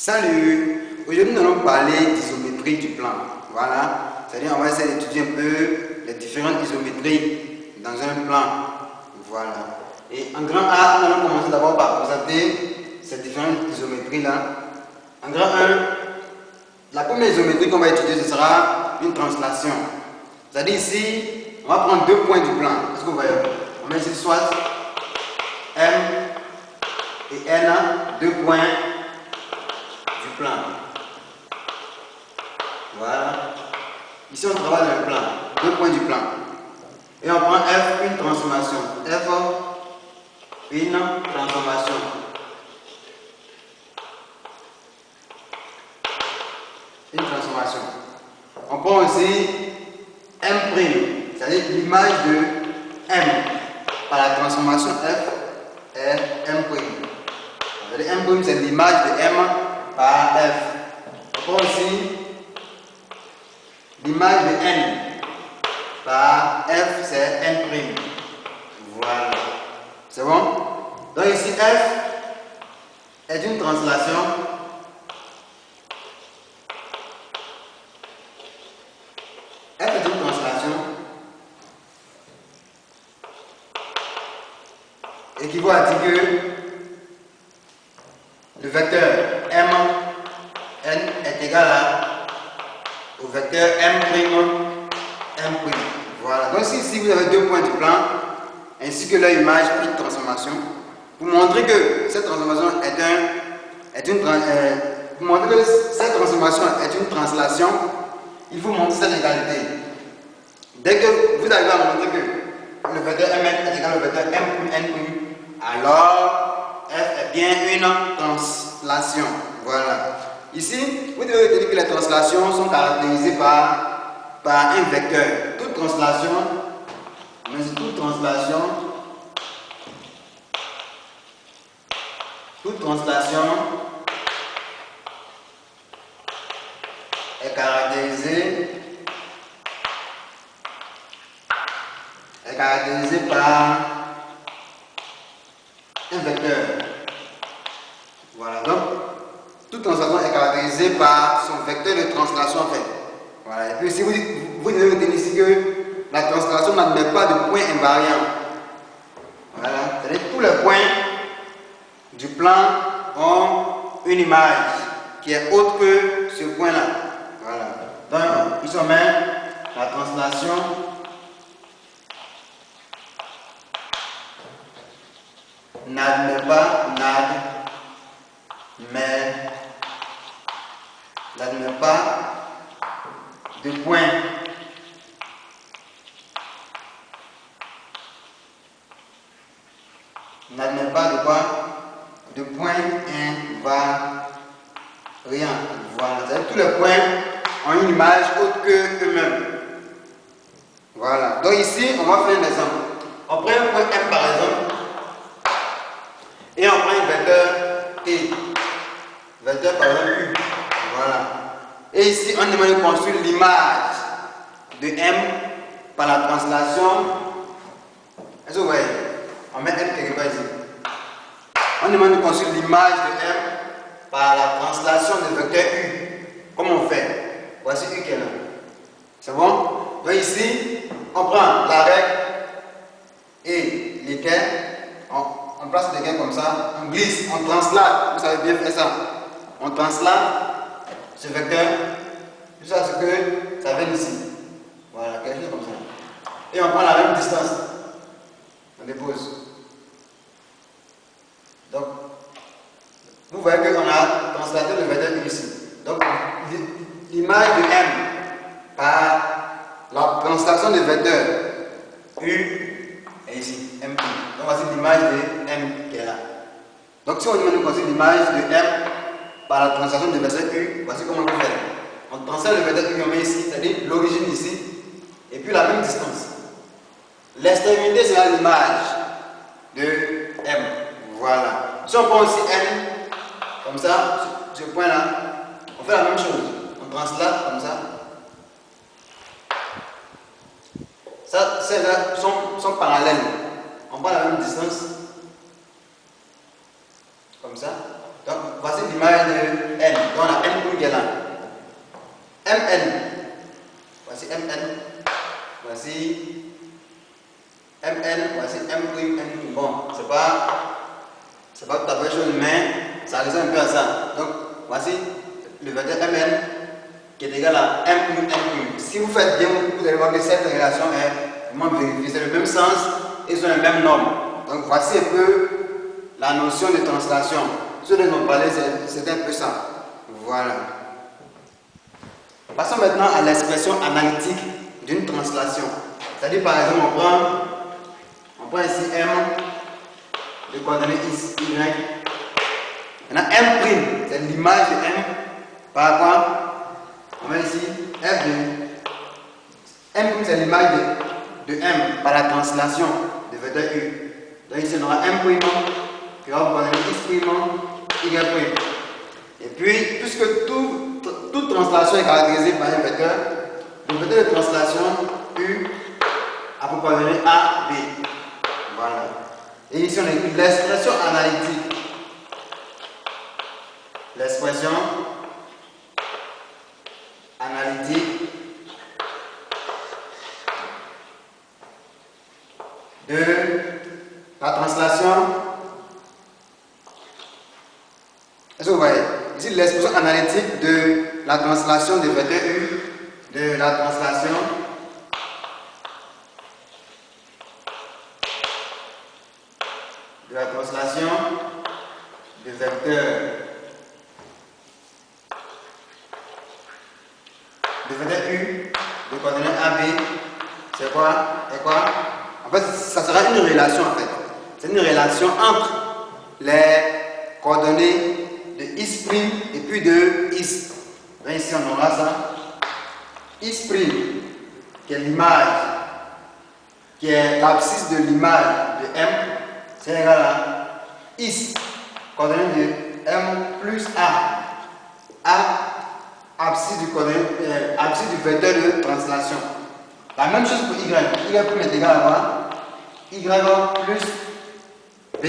Salut! Aujourd'hui, nous allons parler d'isométrie du plan. Voilà, c'est-à-dire on va essayer d'étudier un peu les différentes isométries dans un plan. Voilà. Et en grand A, nous allons commencer d'abord par présenter ces différentes isométries-là. En grand 1, la première isométrie qu'on va étudier, ce sera une translation. C'est-à-dire ici, on va prendre deux points du plan. Est-ce que vous voyez? On met ici soit M et N, deux points du plan. Voilà. Ici, on travaille dans le plan, deux points du plan. Et on prend F, une transformation. F, une transformation. Une transformation. On prend aussi M', c'est-à-dire l'image de M par la transformation F est M'. C'est-à-dire M', c'est l'image de M par F. On prend aussi l'image de N par F, c'est N'. Voilà. C'est bon? Donc ici, F est une translation. F est une translation équivaut à dire que le vecteur M, N est égal au vecteur M', M'. Voilà. Donc ici, vous avez deux points du plan, ainsi que leur image, une transformation. Pour montrer que cette transformation est une translation, il faut montrer cette égalité. Dès que vous arrivez à montrer que le vecteur Mn est égal au vecteur M', alors F est bien une translation. Voilà. Ici, vous devez retenir que les translations sont caractérisées par un vecteur. Toute translation est caractérisée par un vecteur. Voilà, donc toute translation est caractérisée par son vecteur de translation fait. Voilà, et puis si vous devez retenir ici que la translation n'admet pas de point invariant. Voilà, c'est-à-dire que tous les points du plan ont une image qui est autre que ce point-là. Voilà, donc ici on met la translation n'admet pas de point de point invariant. Voilà, c'est-à-dire que tous les points ont une image autre que eux-mêmes. Voilà, donc ici on va faire un exemple. On prend un point M par exemple et on prend un vecteur T, vecteur par exemple U. Voilà. Et ici, on demande de construire l'image de M par la translation. Est-ce que vous voyez? On met M quelque part ici. On demande de construire l'image de M par la translation de vecteur U. Comment on fait? Voici U qui est là. C'est bon? Donc ici, on prend la règle et les gains. On place les gains comme ça. On glisse, on translate. Vous savez bien faire ça. On translate ce vecteur jusqu'à ce que ça vienne ici. Voilà, quelque chose comme ça. Et on prend la même distance. On dépose. Donc, vous voyez qu'on a translaté le vecteur ici. Donc, l'image de M par la translation du vecteur U est ici, M'. Donc, voici l'image de M qui est là. Donc, si on demande de construire l'image de M par la translation du vecteur U, voici comment on peut faire. On transfère le vecteur U, on met ici, c'est-à-dire l'origine ici, et puis la même distance. L'extrémité sera l'image de M. Voilà. Si on prend aussi N, comme ça, ce point-là, on fait la même chose. On translate comme ça. Ça, celles-là sont parallèles. On prend la même distance. Comme ça. Donc, voici l'image de N. qui est là. MN. Voici MN. Voici MN. Voici M'. Bon, c'est pas tout à fait chose, mais ça ressemble un peu à ça. Donc, voici le vecteur MN qui est égal à M'. Si vous faites bien, vous allez voir que cette relation est vraiment vérifiée. C'est le même sens et sont les mêmes normes. Donc, voici un peu la notion de translation. Ce dont on parlait, c'est un peu ça. Voilà. Passons maintenant à l'expression analytique d'une translation. C'est-à-dire, par exemple, on prend ici M, les coordonnées Y. Maintenant, M', c'est l'image de M par rapport à, on met ici F de M', c'est l'image de M par la translation de vecteur U. Donc ici, on aura M' qui va vous coordonner X', Y'. Et puis, puisque toute translation est caractérisée par un vecteur, le vecteur de translation U a pour coordonnées A, B. Voilà. Et ici, on écrit l'expression analytique. L'expression analytique de la translation. Est-ce que vous voyez? Ici, l'expression analytique de la translation de vecteur U, de la translation de vecteur U de coordonnées AB, c'est quoi? En fait, ça sera une relation en fait. C'est une relation entre les coordonnées de X' et puis de X. Donc ici on aura ça. X' qui est l'image, qui est l'abscisse de l'image de M, c'est égal à X, coordonnée de M plus A. Abscisse du vecteur de translation. La même chose pour Y. Y' est égal à Y plus B.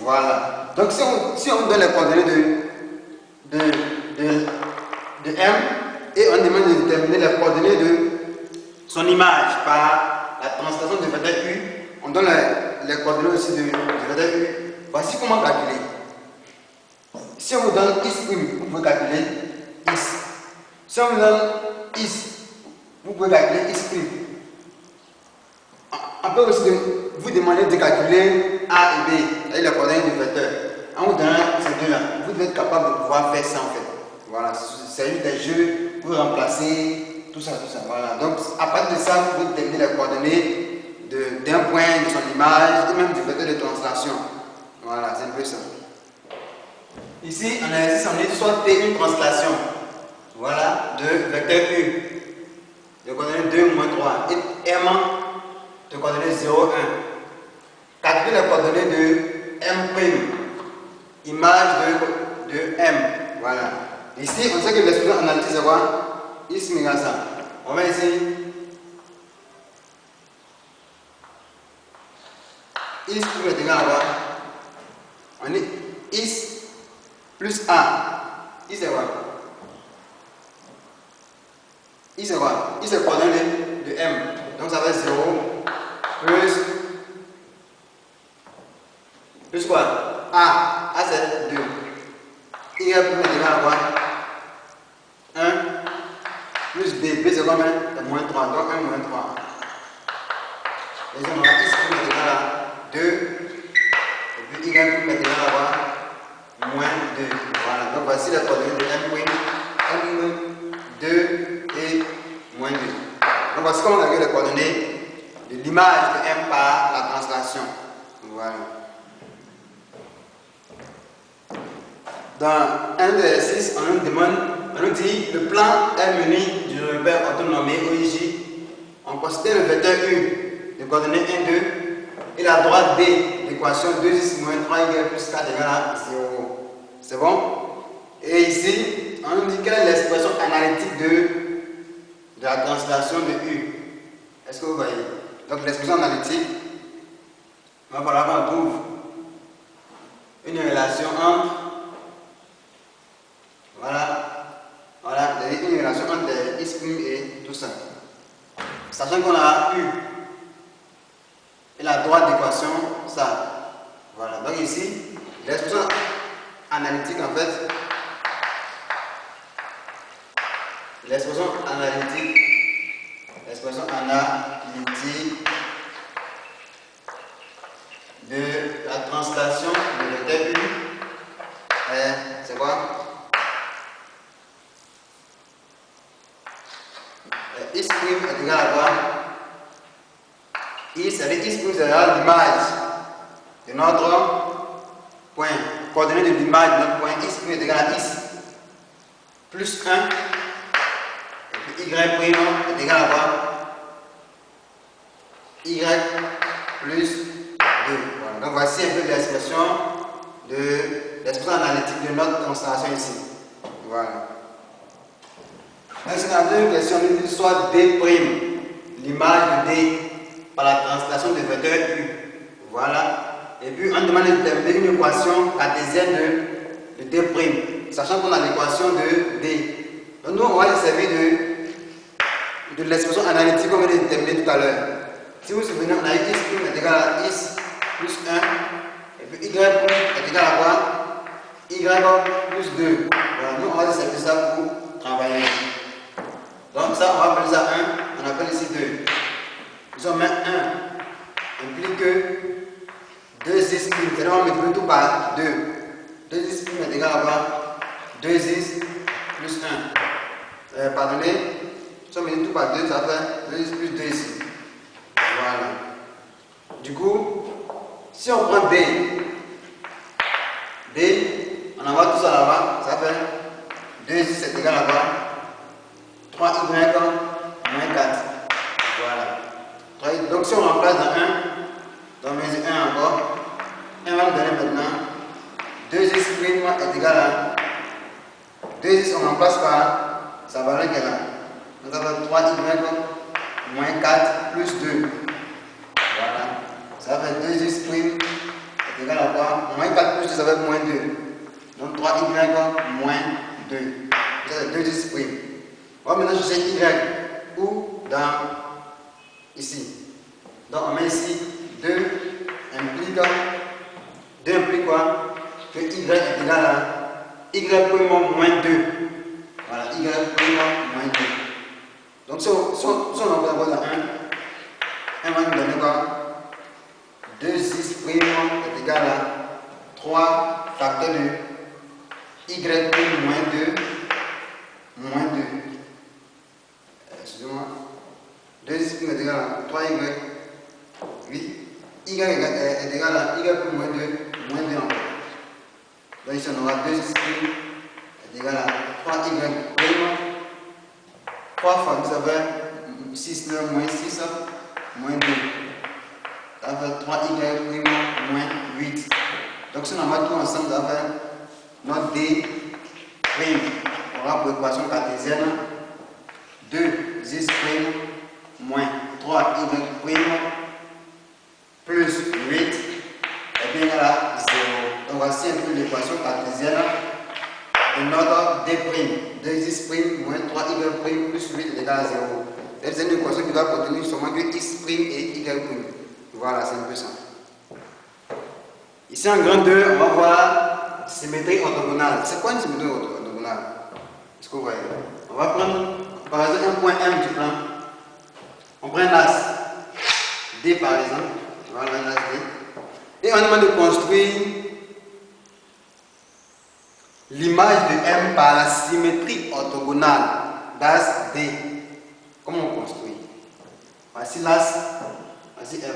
Voilà. Donc si on donne les coordonnées de M et on demande de déterminer les coordonnées de son image par la translation de vecteur U, on donne les coordonnées aussi du vecteur U. Voici comment calculer. Si on vous donne X', vous pouvez calculer X. Si on vous donne X, vous pouvez calculer X'. On peut aussi vous demander de calculer A et B, c'est-à-dire les coordonnées du vecteur. En vous donnant ces deux-là, vous devez être capable de pouvoir faire ça en fait. Voilà, c'est juste des jeux pour remplacer tout ça. Voilà. Donc, à partir de ça, vous pouvez déterminer les coordonnées d'un point, de son image et même du vecteur de translation. Voilà, c'est un peu ça. Ici, en exercice, on dit soit T une translation. Voilà, de vecteur U. De coordonnées 2, moins 3. Et M de coordonnées 0, 1. Calculer les coordonnées de M', image de M. Voilà. Ici, on sait que l'expression analytique c'est quoi? X égale ça. On va ici. X est égal à quoi? On dit X plus A. X c'est quoi? X c'est quoi? X c'est coordonnée de M. Donc ça va être 0 plus quoi? A. A c'est 2. Y est égal à quoi? 1 plus B. B c'est combien? C'est moins 3. Donc 1 moins 3. Et on aura X est égal à 2. Et puis Y est égal à quoi? Moins 2. Voilà. Donc voici les coordonnées de M', 2 et moins 2. Donc voici comment on calcule les coordonnées de l'image de M par la translation. Voilà. Dans un des exercices, on nous dit le plan est muni du repère autonomé OIJ. On considère le vecteur U de coordonnées 1, 2 et la droite D l'équation 2x moins 3y plus 4 égale à 0. C'est bon? Et ici, on nous dit quelle est l'expression analytique de la translation de U. Est-ce que vous voyez? Donc l'expression analytique, il va falloir qu'on trouve une relation entre, voilà, et tout ça. Sachant qu'on a eu et la droite d'équation, ça. Voilà. Donc ici, l'expression analytique en fait, l'expression analytique de la translation de vecteur U, c'est quoi? X' est égal à quoi? I, c'est-à-dire X' est égal à l'image de notre point, coordonnée de l'image de notre point. X' est égal à X plus 1, et puis Y' est égal à quoi? Y plus 2. Voilà. Donc voici un peu l'expression analytique de notre constellation ici. Voilà. Donc c'est la deuxième question, nous dit soit D', l'image de D par la translation de vecteur U. Voilà. Et puis on demande de déterminer une équation cartésienne de D', sachant qu'on a l'équation de D. Donc nous on va se servir de l'expression analytique qu'on vient de déterminer tout à l'heure. Si vous vous souvenez, on a X' est égal à X plus 1, et puis Y' est égal à quoi? Y plus 2. Voilà, nous on va se servir de ça pour travailler. Donc ça, on va appeler ça 1, on appelle ici 2. Nous on met 1 implique que 2x', c'est-à-dire on multiplie tout par 2. 2x' est égal à quoi? 2x plus 1. Pardonnez, si on multiplie tout par 2, ça fait 2x plus 2 ici. Voilà. Du coup, si on prend D, on envoie tout ça là-bas, ça fait 2x c'est égal à quoi? 3y moins 4. Voilà. Donc si on remplace dans 1, donc mesure 1 encore, 1 va nous donner maintenant 2x' est égal à 2x, on remplace par sa valeur qui est là. Donc ça fait 3y moins 4 plus 2. Voilà. Ça fait 2x' est égal à quoi? Moins 4 plus 2, ça fait moins 2. Donc 3y moins 2. Ça c'est 2x'. On va maintenant chercher y. Où? Dans ici. Donc on met ici 2 implique quoi? Que y est égal à y' moins 2. Voilà, y' moins 2. Donc si on envoie d'abord dans 1 va nous donner quoi? 2x' est égal à 3 facteur de y' moins 2. Excusez-moi. 2x' est égal à 3y. Oui. Y est égal à y' moins 2 encore. Donc ici on aura 2x' est égal à 3y'. 3 fois ça fait 6 moins 6 moins 2. Ça fait 3y' moins 8. Donc si on met tout ensemble, ça fait notre D'. On aura pour équation cartésienne 2x' moins 3y' plus 8 est bien à 0. Donc voici un peu l'équation cartésienne de notre D'. 2x' moins 3y' plus 8 est égal à 0. C'est une équation qui doit contenir seulement que x' et y'. Voilà, c'est un peu ça. Ici en grand 2, on va voir symétrie orthogonale. C'est quoi une symétrie orthogonale? Est-ce que vous voyez? On va prendre par exemple un point M du plan. On prend un axe D par exemple. Voilà un axe D. Et on demande de construire l'image de M par la symétrie orthogonale d'axe D. Comment on construit? Voici l'axe, voici M.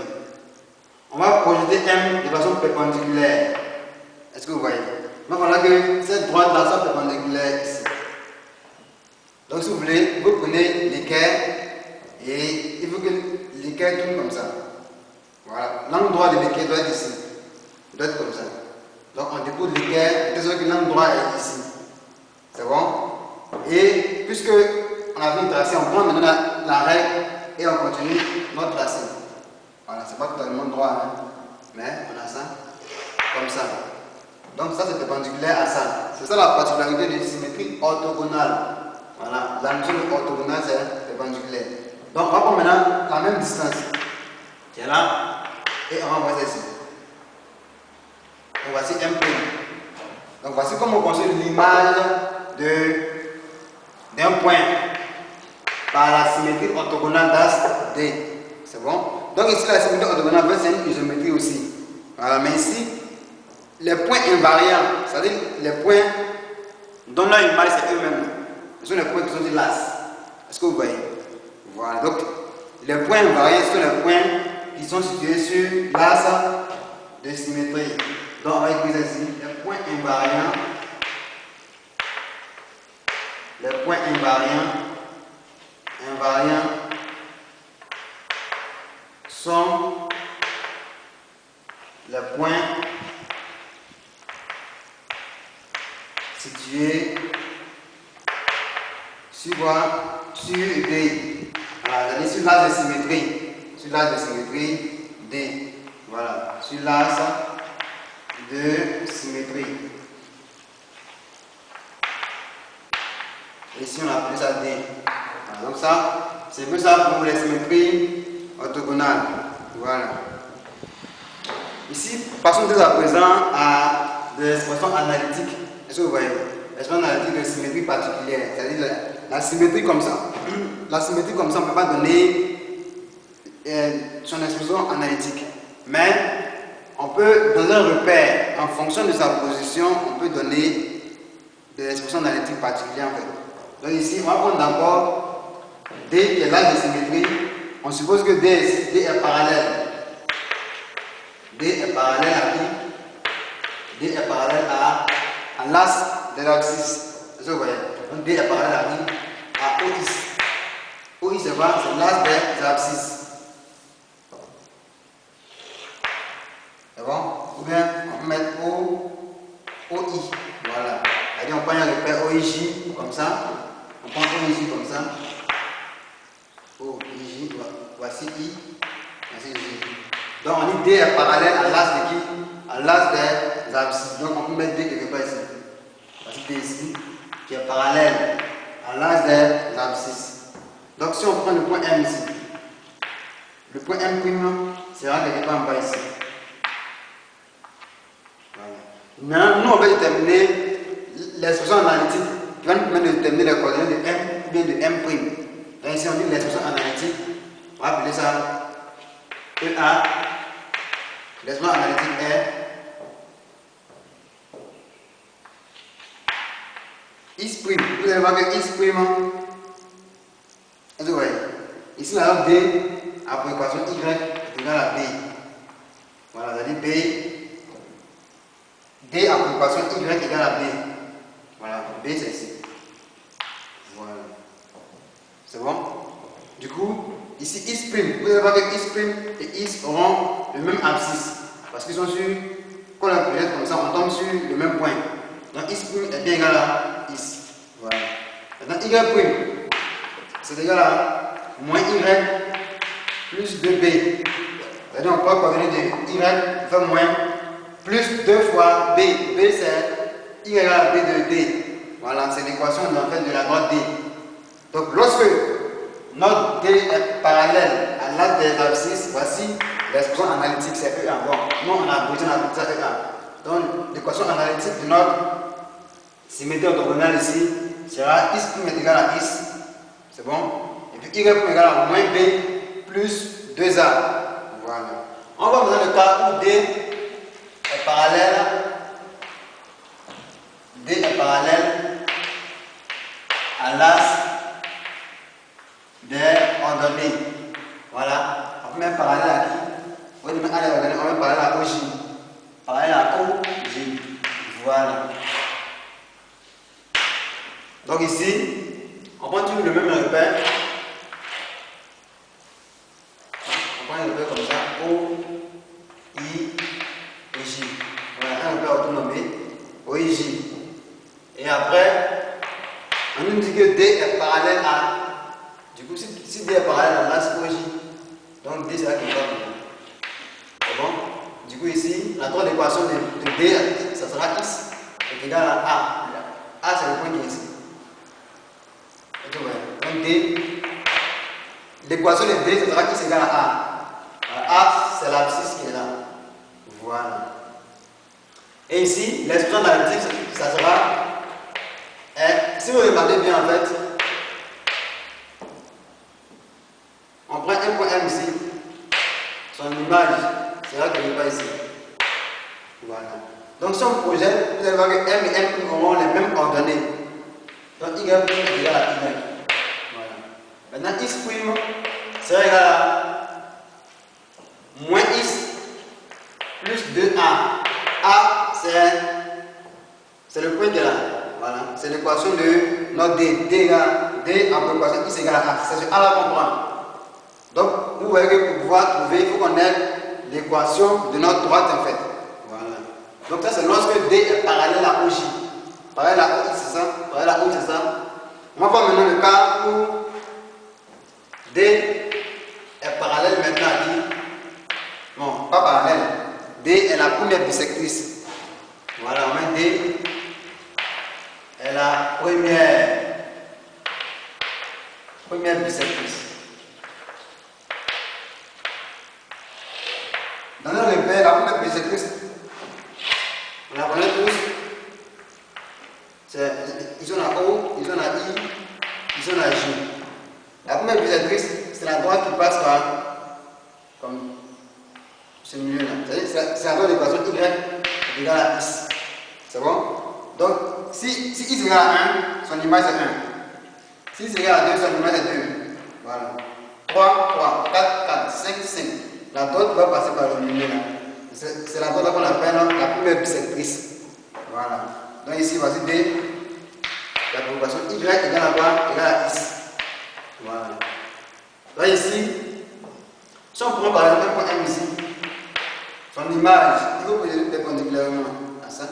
On va projeter M de façon perpendiculaire. Est-ce que vous voyez? Donc voilà que cette droite-là soit perpendiculaire ici. Donc si vous voulez, vous prenez l'équerre et il faut que l'équerre tourne comme ça. Voilà. L'angle droit de l'équerre doit être ici. Il doit être comme ça. Donc on dépose l'équerre, de sorte que l'angle droit est ici. C'est bon? Et puisque on a vu le tracé, on prend maintenant la règle et on continue notre tracé. Voilà, c'est pas totalement droit, hein, mais on a ça comme ça. Donc ça c'est perpendiculaire à ça. C'est ça la particularité de symétrie orthogonale. Voilà, la notion de orthogonale, c'est perpendiculaire. Donc, on va prendre maintenant la même distance qui est là et on va voir ici. Donc, voici M'. Donc, voici comment on construit l'image d'un point par la symétrie orthogonale d'as D. C'est bon? Donc, ici, la symétrie orthogonale, c'est une isométrie aussi. Voilà, mais ici, les points invariants, c'est-à-dire les points dont leur image c'est eux-mêmes, ce sont les points qui sont sur l'axe. Est-ce que vous voyez? Voilà, donc les points invariants sont les points qui sont situés sur l'axe de symétrie. Donc on va écrire ici les points invariants. Les points invariants sont les points situés sur quoi? Sur D. Voilà, sur l'axe de symétrie. Sur l'axe de symétrie D. Voilà, sur l'axe de symétrie. Ici on appelle ça D. Voilà, donc ça, c'est un peu ça pour les symétries orthogonales. Voilà. Ici, passons dès à présent à des expressions analytiques. Est-ce que vous voyez? L'expression analytique de symétrie particulière, c'est-à-dire la symétrie comme ça. La symétrie comme ça, on ne peut pas donner son expression analytique. Mais on peut, dans un repère, en fonction de sa position, on peut donner des expressions analytiques particulières en fait. Donc ici, on va prendre d'abord D qui est l'axe de symétrie. On suppose que D est parallèle. D est parallèle à qui? D est parallèle à l'axe de l'abscisse. Est-ce que vous voyez? Donc D est parallèle à qui? À OX. OX c'est quoi? C'est l'axe des abscisses. C'est bon? Ou bien on peut mettre OI. Voilà. C'est-à-dire on prend un repère OIJ comme ça. On prend OIJ comme ça. OIJ, voici I. Voici J. Donc on dit D est parallèle à l'axe de qui? À l'axe des abscisses. Donc on peut mettre D quelque part ici. Voici D ici, qui est parallèle à l'axe des abscisses. Donc si on prend le point M ici, le point M' sera quelque part en bas ici. Voilà. Maintenant, nous on va déterminer l'expression analytique qui va nous permettre de déterminer les coordonnées de M ou bien de M'. Donc ici on dit l'expression analytique, on va appeler ça EA. L'expression analytique est Is'. Vous allez voir que Is', est-ce que vous voyez? Ici, la note D a pour équation Y égale à B. Voilà, c'est-à-dire D a pour équation Y égale à B. Voilà, B c'est ici. Voilà. C'est bon? Du coup, ici Is', vous allez voir que Is' et Is auront le même abscisse. Parce qu'ils sont sur, quand on la projette comme ça, on tombe sur le même point. Donc Is' est bien égal à Is. Voilà. Maintenant Y', c'est égal à moins Y plus 2B. C'est-à-dire on peut coordonner de Y fait moins plus 2 fois B. B c'est Y égale à B de D. Voilà, c'est l'équation en fait de la note D. Donc lorsque notre D est parallèle à l'axe des abscisses, voici l'expression analytique, c'est EA. Bon, nous on a besoin d'appeler ça EA. Donc l'équation analytique de notre symétrie orthogonale ici sera Is' est égal à Is. C'est bon? Et puis Y' est égal à moins B plus 2A. Voilà. On va dans le cas où D est parallèle à l'axe des ordonnées. Voilà. On peut mettre parallèle à qui? On va mettre parallèle à OJ. Parallèle à OJ. Voilà. Donc ici, on prend toujours le même repère. On prend un repère comme ça. O, I et J. Voilà, un repère autonomé. O, I, J. Et après, on nous dit que D est parallèle à. Du coup, si D est parallèle à l'axe OJ, donc D sera quelque part. C'est bon? Du coup, ici, la troisième équation de D, ça sera X est égal à A. A, c'est le point qui est ici. D. L'équation de D, ce sera I égale à A. A, c'est l'abscisse qui est là. Voilà. Et ici, l'expression analytique, ça sera. Si vous regardez bien en fait, on prend un point M ici. Son image sera quelque part ici. Voilà. Donc si on projette, vous allez voir que M et M auront les mêmes coordonnées. Donc Y' est égal à Y. Voilà. Maintenant X' sera égal à moins X plus 2A. A, c'est le point de là. Voilà. C'est l'équation de notre D. D en proportion X égale à A. C'est ce A-là qu'on prend. Donc, vous voyez que pour pouvoir trouver, il faut qu'on ait l'équation de notre droite en fait. Voilà. Donc ça c'est lorsque D est parallèle à OJ. Parallèle à OX, c'est ça. Parallèle à OX, c'est ça. On va voir maintenant le cas où D est parallèle maintenant à qui? Non, pas parallèle. D est la première bisectrice. Voilà, on met D est la première bisectrice. Dans le repère, la première bisectrice, on la connaît tous. Ils sont à O, ils sont à I, ils sont à J. La première bisectrice, c'est la droite qui passe par comme ce milieu-là. C'est la droite de l'équation Y égale à X. C'est bon? Donc, si X égale à 1, son image est 1. Si X égale à 2, son image est 2. Voilà. 3, 4, 4, 5, 5. La droite va passer par le milieu là. C'est la droite qu'on appelle la première bisectrice. Voilà. Donc ici, voici D. La proportion Y égale à quoi? Égale à X. Voilà. Là ici, si on prend par exemple un point M ici, son image, il faut poser perpendiculairement à ça.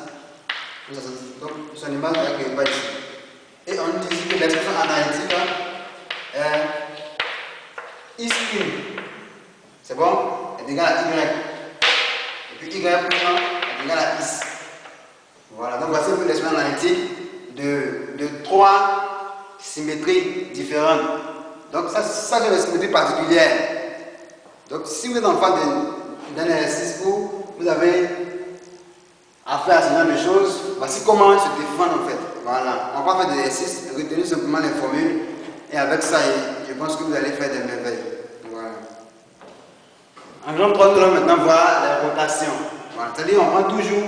Donc son image est quelque part ici. Et on dit ici que l'expression analytique est X'. C'est bon? Est égal à Y. Et puis Y' est égal à X. Voilà, donc voici l'expression analytique de trois symétries différentes. Donc ça c'est une symétrie particulière. Donc si vous êtes en face d'un exercice où vous avez affaire à ce genre de choses, voici comment se défendre en fait. Voilà, on va faire des exercices, retenir simplement les formules et avec ça, je pense que vous allez faire des merveilles. Voilà. En grand 3, nous allons maintenant voir les rotations. Voilà. C'est-à-dire on prend toujours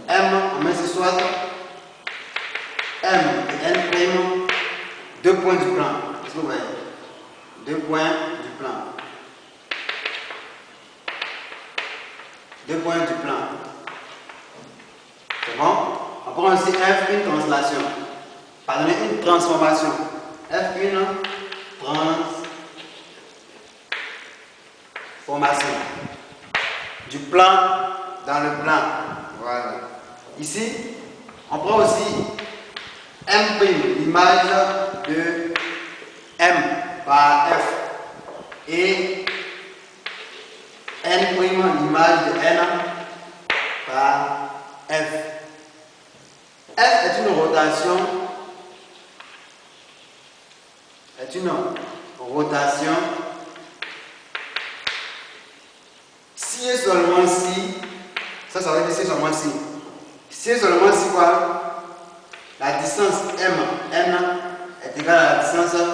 M, on met ce soit M et N', 2 points du plan. Est-ce que vous voyez? 2 points du plan. 2 points du plan. C'est bon? On prend aussi F, une translation. Pardonnez, une transformation. F1, transformation. Du plan dans le plan. Voilà. Ici, on prend aussi M', l'image de M par F. Et N', l'image de N par F. F est une rotation. Si et seulement si, ça veut dire si et seulement si. Si et seulement si quoi? La distance M, N est égale à la distance M',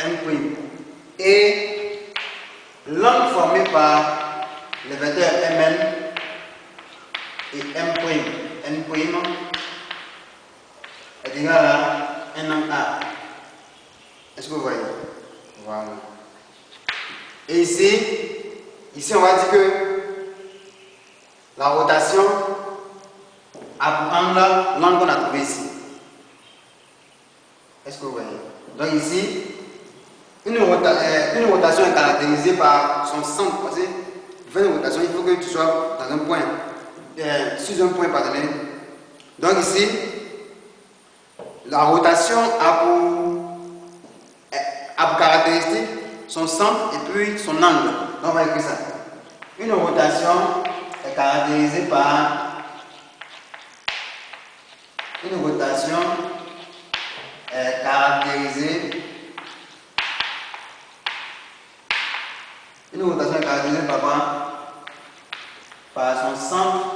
N'. Et l'angle formé par les vecteurs Mn et M', N' est égal à un angle A. Est-ce que vous voyez? Voilà. Et ici on va dire que la rotation a pour angle l'angle qu'on a trouvé ici. Est-ce que vous voyez? Donc ici, une rotation est caractérisée par son centre. Parce que pour faire une rotation, il faut que tu sois dans un point, sur un point, pardonnez. Donc ici, la rotation a pour caractéristique son centre et puis son angle. Donc on va écrire ça. Une rotation est caractérisée par est caractérisée. Une rotation est caractérisée par son centre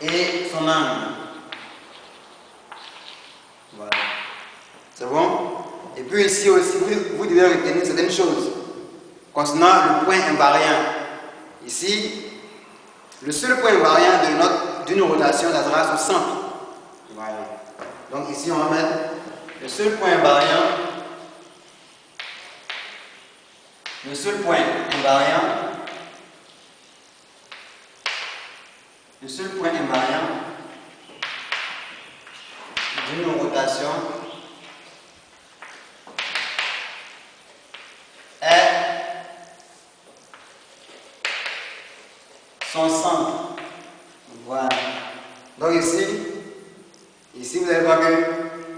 et son angle. Voilà. C'est bon? Et puis ici aussi, vous devez retenir certaines choses concernant le point invariant. Ici, le seul point invariant d'une rotation, ça sera son centre. Voilà. Donc ici, on va mettre le seul point invariant. Le seul point invariant. Le seul point invariant d'une rotation est son centre. Voilà. Donc ici vous allez voir que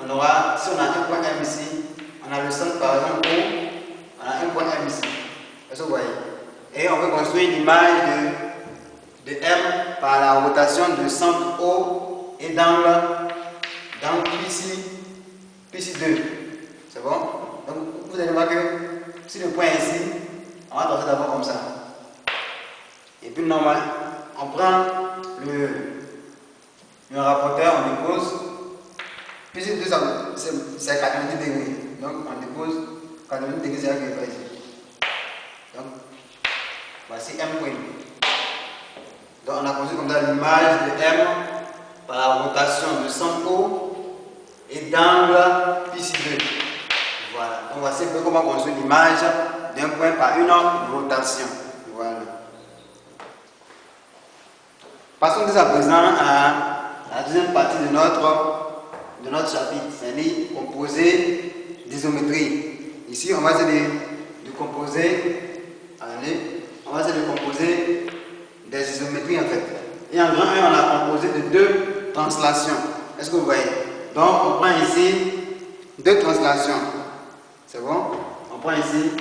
on aura, si on a un point M ici, on a le centre par exemple O, on a un point M ici. Est-ce que vous voyez? Et on peut construire l'image de M par la rotation de centre O et d'angle PC2. C'est bon? Donc vous allez voir que si le point est ici, on va tracer d'abord comme ça. Et puis normal, on prend le rapporteur, on dépose. Puis c'est 90 degrés. Donc on dépose 90 degrés, c'est là qu'il est ici. Donc voici M point. Donc on a construit comme ça l'image de M par la rotation de centre O et d'angle PC2. Voilà. Donc voici un peu comment construire l'image d'un point par une rotation. Voilà. Passons dès à présent à la deuxième partie de notre chapitre, c'est-à-dire composer d'isométrie. Ici, on va essayer de composer, on va essayer de composer des isométries en fait. Et en grand 1, on a composé de deux translations. Est-ce que vous voyez? Donc, on prend ici deux translations. C'est bon? On prend ici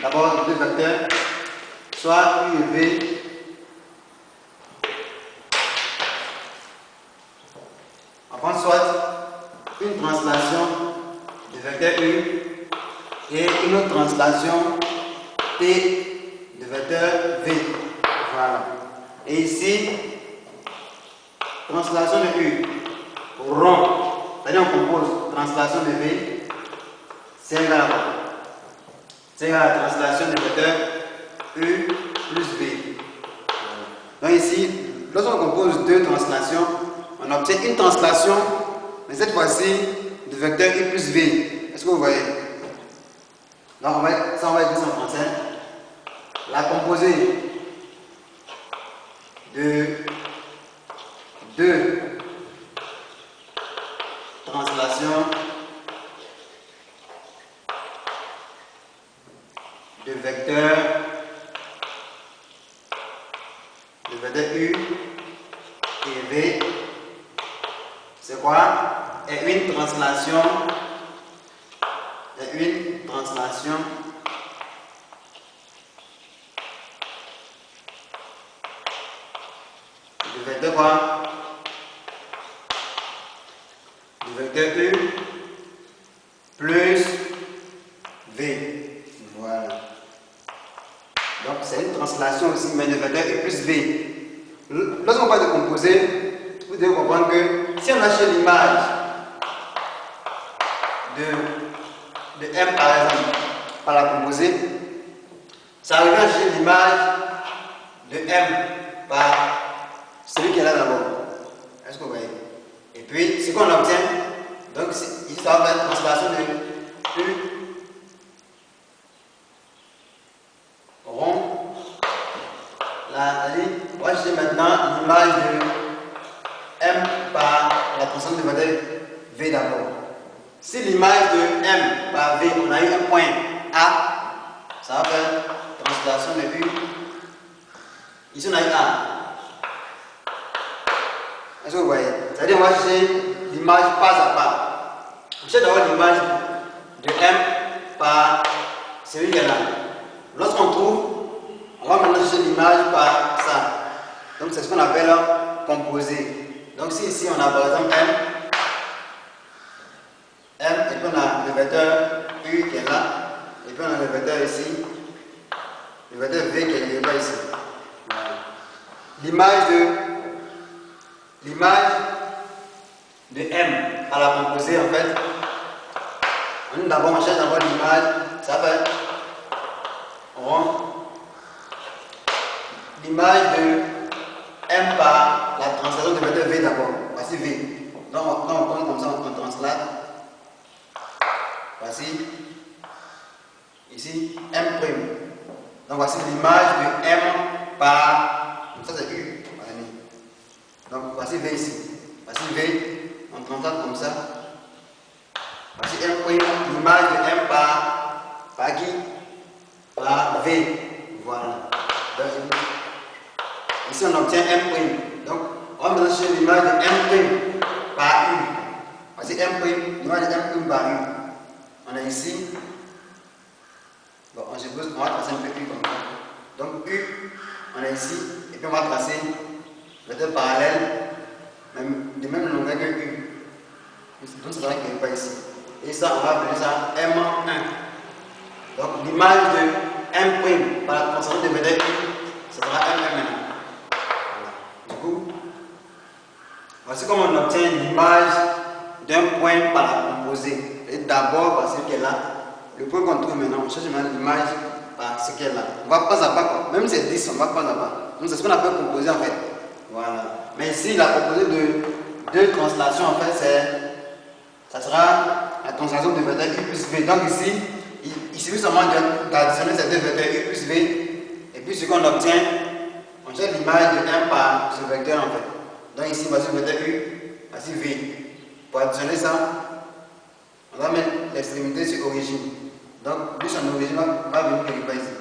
d'abord deux vecteurs, soit U et V. On prend soit une translation de vecteur U et une autre translation T de vecteur V. Voilà. Et ici, translation de U rond. C'est-à-dire on compose translation de V, c'est égal à quoi? C'est égal à la translation de vecteur U plus V. Donc ici, lorsqu'on compose deux translations, on obtient une translation, mais cette fois-ci, de vecteur U plus V. Est-ce que vous voyez? Donc on va écrire ça en français. La composée de deux translations de vecteur U et V, c'est quoi? Et une translation de vecteur quoi? De vecteur U plus V. Voilà. Donc c'est une translation aussi, mais de vecteur U plus V. Lorsqu'on parle de composer, vous devez comprendre que si on achète l'image de M par exemple, par la composée, ça revient à acheter l'image de M par celui qui est là d'abord. Est-ce que vous voyez? Et puis, ce qu'on obtient, donc ici ça va être translation de U rond. Là, allez, on va acheter maintenant l'image de M par la translation de vecteur V d'abord. Si l'image de M par V, on a eu un point A, ça va faire translation de U. Ici, on a eu A. Est-ce que vous voyez? C'est-à-dire, on va chercher l'image pas à pas. On cherche d'abord l'image de M par celui qui est là. Lorsqu'on trouve, on va maintenant chercher l'image par ça. Donc, c'est ce qu'on appelle composé. Donc, si ici, on a par exemple M, est là, et puis on a le vecteur ici, le vecteur V qui est quelque part ici. Voilà. L'image de M à la composée, en fait, d'abord on cherche d'abord l'image, ça fait rond. L'image de M par la translation de vecteur V d'abord. Voici V. Donc on prend comme ça, on translate. Voici. Ici, M'. Donc voici l'image de M par. Ça c'est U. Donc voici V ici. Voici V. On translate comme ça. Voici M', l'image de M par qui? Par V. Voilà. Donc, ici on obtient M'. Donc on va maintenant chercher l'image de M' par U. Voici M', l'image de M' par U. On a ici. Bon, on suppose qu'on va tracer un peu U comme ça. Donc U, on a ici. Et puis on va tracer le vecteur parallèle de même longueur que U. Donc ça va qu'il n'y a pas ici. Et ça, on va appeler ça M1. Donc l'image de M' par la translation de vecteur U, ça sera M1. Du coup, voici comment on obtient l'image d'un point par la composée. Et d'abord par ce qui est là, le point qu'on trouve maintenant, on cherche l'image par ce qui est là. On va pas à pas quoi. Même si c'est 10, on va pas à pas. Donc c'est ce qu'on appelle composé en fait. Voilà. Mais ici, la composée de deux translations en fait, ça sera la translation de vecteur U plus V. Donc ici, il suffit seulement d'additionner ces deux vecteurs U plus V. Et puis ce qu'on obtient, on cherche l'image de M par ce vecteur en fait. Donc ici, voici le vecteur U, voici V. Pour additionner ça, on va mettre l'extrémité sur origine. Donc, lui, son origine va venir quelque part ici.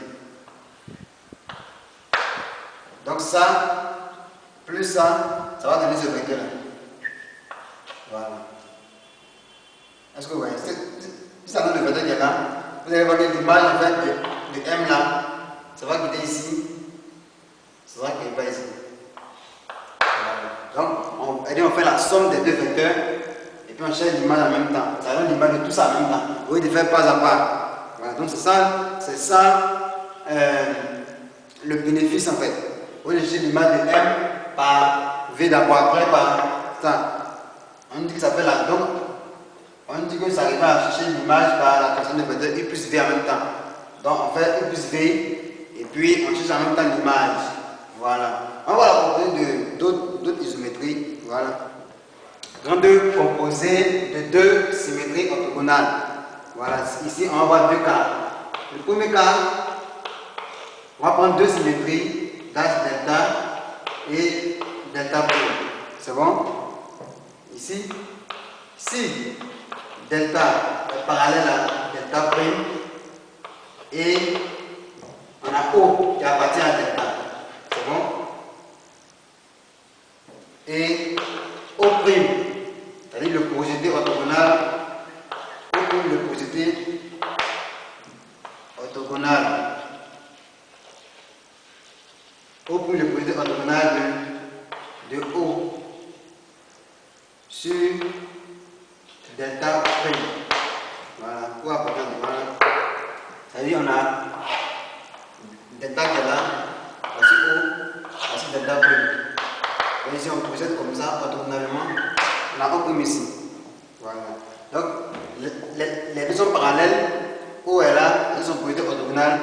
Donc ça, plus ça va donner ce vecteur-là. Voilà. Est-ce que vous voyez? Si ça donne le vecteur qui est là, vous allez voir que l'image en fait de M là, ça va quitter ici, ça va quelque part ici. Voilà. Donc, on fait la somme des deux vecteurs et puis on cherche l'image en même temps. Ça donne l'image de tout ça en même temps. Au lieu de faire pas à pas. Voilà. Donc c'est ça le bénéfice en fait. Au lieu de chercher l'image de M par V d'abord, après par ça. On dit que ça fait la. Donc, on dit que ça arrive à chercher l'image par la translation de vecteur U plus V en même temps. Donc on fait U plus V et puis on cherche en même temps l'image. Voilà. On va la composer d'autres isométries. Voilà. Donc deux composés de deux symétries orthogonales. Voilà. Ici on va voir deux cas. Le premier cas, on va prendre deux symétries d'H delta et delta prime. C'est bon? Ici, si delta est parallèle à delta prime et on a O qui appartient à delta. C'est bon? Et O prime, c'est-à-dire le projeté orthogonal, O prime le projeté orthogonal. O prime le projeté orthogonal de O sur delta prime. Voilà, ou à partir de voilà. C'est-à-dire on a delta qui est là, voici O, voici delta prime. Et ici on projette comme ça, orthogonalement, on a O prime ici. Voilà. Donc les deux sont parallèles, O est là, ils sont projetés orthogonales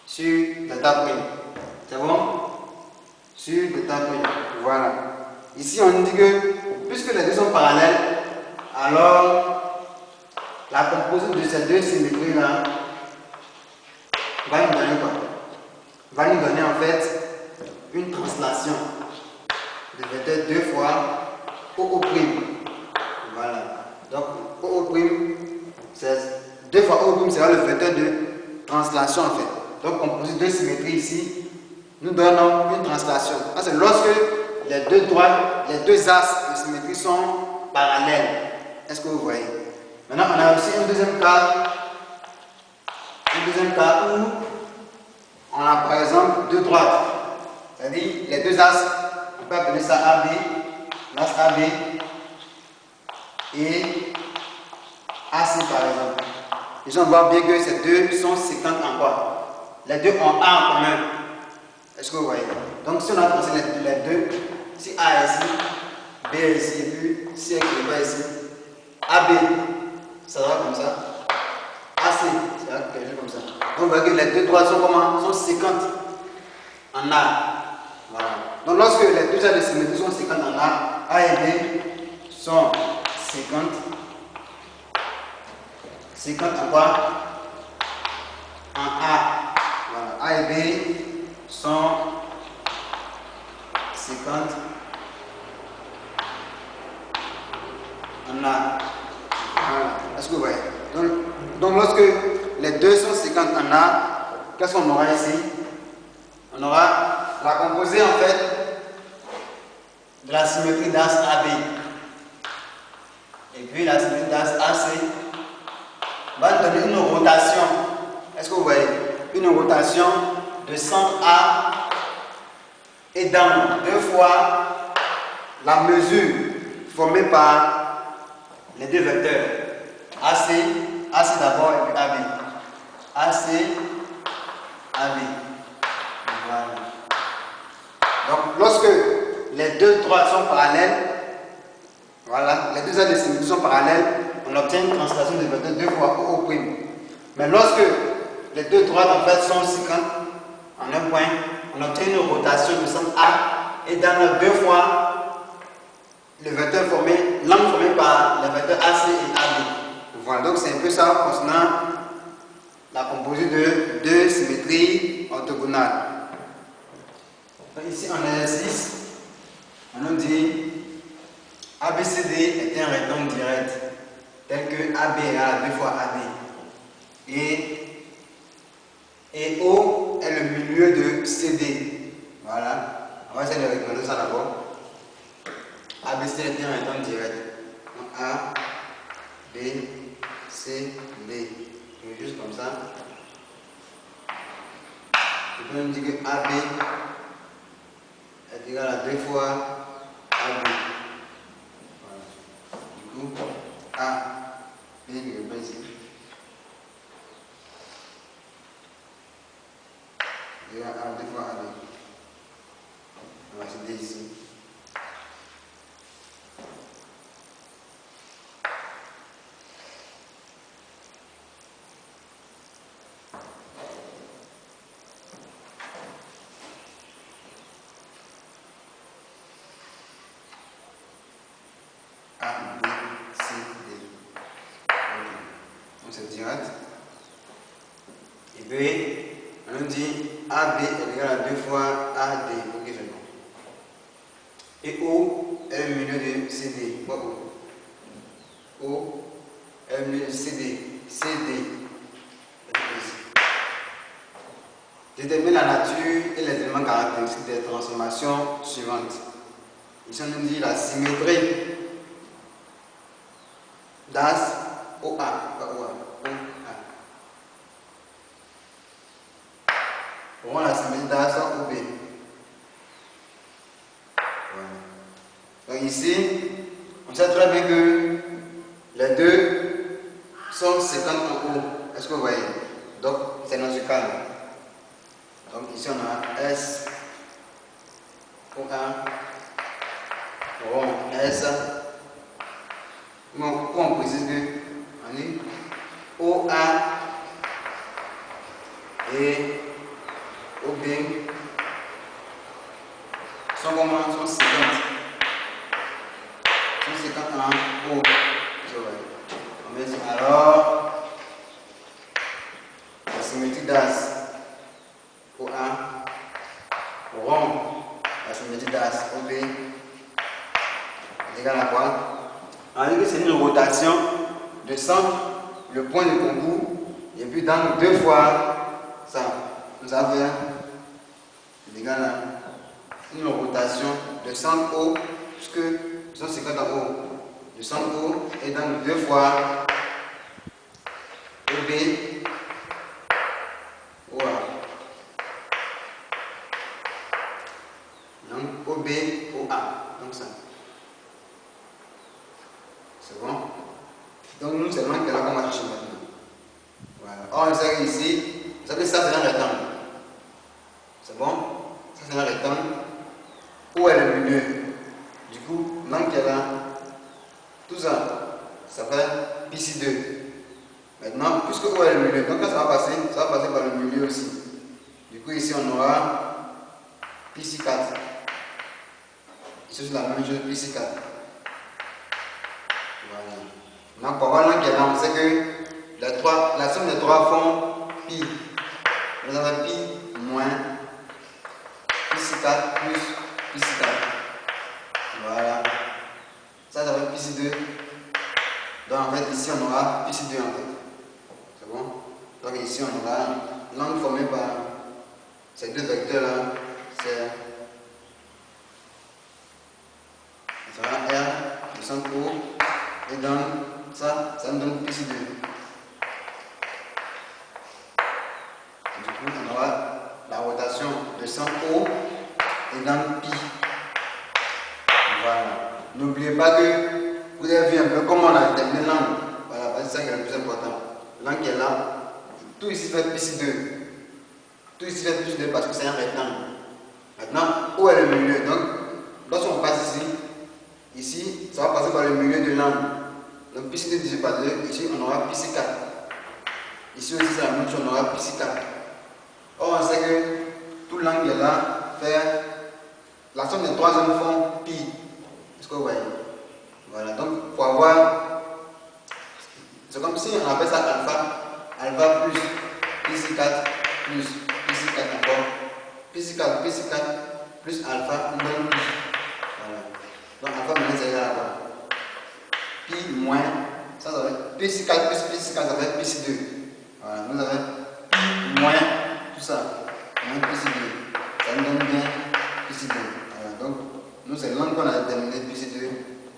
sur delta prime. C'est bon? Sur delta prime. Voilà. Ici on dit que puisque les deux sont parallèles, alors la composite de ces deux symétries-là va nous donner quoi? Va nous donner en fait une translation de vecteur deux fois OO'. Voilà. Donc OO', c'est deux fois OO', sera le vecteur de translation en fait. Donc composite de symétrie ici nous donne une translation. C'est lorsque les deux axes de symétrie sont parallèles. Est-ce que vous voyez? Maintenant, on a aussi un deuxième cas où on a par exemple deux droites. C'est-à-dire les deux axes, on peut appeler ça AB, l'axe AB et AC par exemple. Ici, on voit bien que ces deux sont séquentes en quoi? Les deux ont A en commun. Est-ce que vous voyez? Donc, si on a tracé les deux, si A est ici, B est ici, et puis C est quelque part ici, AB, ça sera comme ça. AC, ça sera quelque chose comme ça. Donc, vous voyez que les deux droites sont comment? Sont séquentes en A. Voilà. Donc, lorsque les deux angles de symétrie sont séquentes en A et B sont séquentes en quoi? En A. Voilà. A et B sont séquentes en A. Voilà. Est-ce que vous voyez? Donc, lorsque les deux sont séquentes en A, qu'est-ce qu'on aura ici? On aura la composée en fait de la symétrie d'axe AB. Et puis la symétrie d'axe AC va nous donner une rotation. Est-ce que vous voyez? Une rotation de centre A et d'angle. Deux fois la mesure formée par les deux vecteurs. AC d'abord et puis AB. AC, AB. Voilà. Donc lorsque les deux droites sont parallèles, voilà, les deux angles de symétrie sont parallèles, on obtient une translation des vecteurs deux fois O'. Mais lorsque les deux droites en fait sont séquentes en un point, on obtient une rotation de centre A et d'angle deux fois le vecteur formé, l'angle formé par les vecteurs AC et AB. Voilà, donc c'est un peu ça concernant la composée de deux symétries orthogonales. Donc ici en exercice, on nous dit ABCD est un rectangle direct tel que AB égale à 2 fois AB et O est le milieu de CD. Voilà, on va essayer de regarder ça d'abord. ABC est un rectangle direct. Donc A, B, C, D. Juste comme ça. Et puis on dit que AB est égal à 2 fois AB. Voilà. Du coup, A, B, je vais ici. Égal à 2 fois AB. On va se dire ici. A, B, C, D. Ok. Donc c'est direct. Et B, on nous dit AB est égal à 2 fois AD. Ok, c'est bon. Et O est le milieu de CD. Quoi O? O est le milieu de CD. CD. Détermine la nature et les éléments caractéristiques des transformations suivantes. Ici, on nous dit la symétrie d'axe OA. Pour la symétrie d'axe OB. Voilà. Donc ici, on sait très bien que les deux sont séquentes en O. Est-ce que vous voyez? Donc, c'est notre cas. Donc ici, on a S, OA, rond S. Bon, on précise que on dit OA et OB sont comment? Sont séquentes. Sont séquentes en O. On met ici. Alors, la symétrie d'axe OA, rond, la symétrie d'axe OB est égale à quoi? On dit que c'est une rotation de centre, le point de concours, et puis dans deux fois ça. Nous avons égal à une rotation de centre O, puisque nous sommes 50 en haut. De centre O et dans deux fois OB, OA. Donc OB, OA. Donc ça. C'est bon? Donc nous, c'est loin que là qu'on va chercher maintenant. Or, on sait ici, vous savez que ça c'est un rectangle. C'est bon? Ça c'est un rectangle. Où est le milieu? Du coup, l'angle qui est là, tout ça, ça fait pi sur 2. Maintenant, puisque où est le milieu? Donc quand ça va passer par le milieu aussi. Du coup, ici on aura pi sur 4. Ici c'est la même chose, pi sur 4. Voilà. Maintenant, pour voir l'angle qui est là, on sait que la somme des trois font pi. Vous avez pi moins pi sur 4 plus pi sur 4. Voilà. Ça fait pi sur 2. Donc en fait, ici on aura pi sur 2 en fait. C'est bon? Donc ici on aura l'angle formé par ces deux vecteurs là. C'est R, le centre O, et donc ça nous donne pi sur 2. Du coup, on aura la rotation de centre O et dans pi. Voilà. N'oubliez pas que vous avez vu un peu comment on a déterminé l'angle. Voilà, c'est ça qui est le plus important. L'angle qui est là, tout ici fait pi sur 2. Tout ici fait pi sur 2 parce que c'est un rectangle. Maintenant, où est le milieu? Donc, lorsqu'on passe ici, ça va passer par le milieu de l'angle. Donc, pi sur 2 divisé par 2, ici on aura pi sur 4. Ici aussi, c'est la même chose, on aura pi sur 4. Or, on sait que tout l'angle qui est là fait la somme des trois angles font pi. Est-ce que vous voyez? Voilà, donc pour avoir, c'est comme si on appelle ça alpha. Alpha plus pi sur 4 plus pi sur 4 encore. Pi sur 4 plus alpha nous donne pi. Voilà. Donc alpha maintenant c'est égal à quoi? Pi moins, ça va être pi sur 4 plus pi sur 4, ça va être pi sur 2. Voilà, nous avons pi moins tout ça, moins pi sur 2. Ça nous donne bien pi sur 2. Voilà, donc nous c'est l'angle qu'on a déterminé pi sur 2.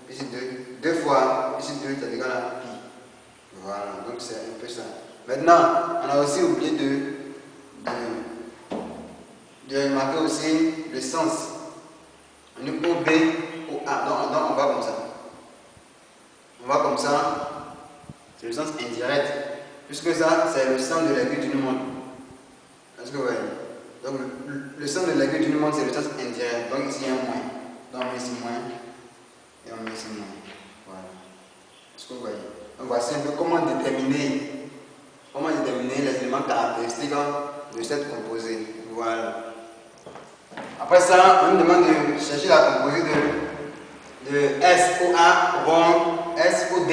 Pi sur 2. 2 fois pi sur 2, c'est égal à pi. Voilà, donc c'est un peu ça. Maintenant, on a aussi oublié de remarquer aussi le sens. On est OB, OA. Donc on va comme ça. On va comme ça. C'est le sens indirect. Puisque ça, c'est le sens de l'aiguille d'une montre. Est-ce que vous voyez? Donc le sens de l'aiguille d'une montre, c'est le sens indirect. Donc ici, il y a un moins. Donc on met ici moins. Et on met ici moins. Voilà. Est-ce que vous voyez? Donc voici un peu comment déterminer les éléments caractéristiques de cette composée. Voilà. Après ça, on nous demande de chercher la composée de SOA rond SOD.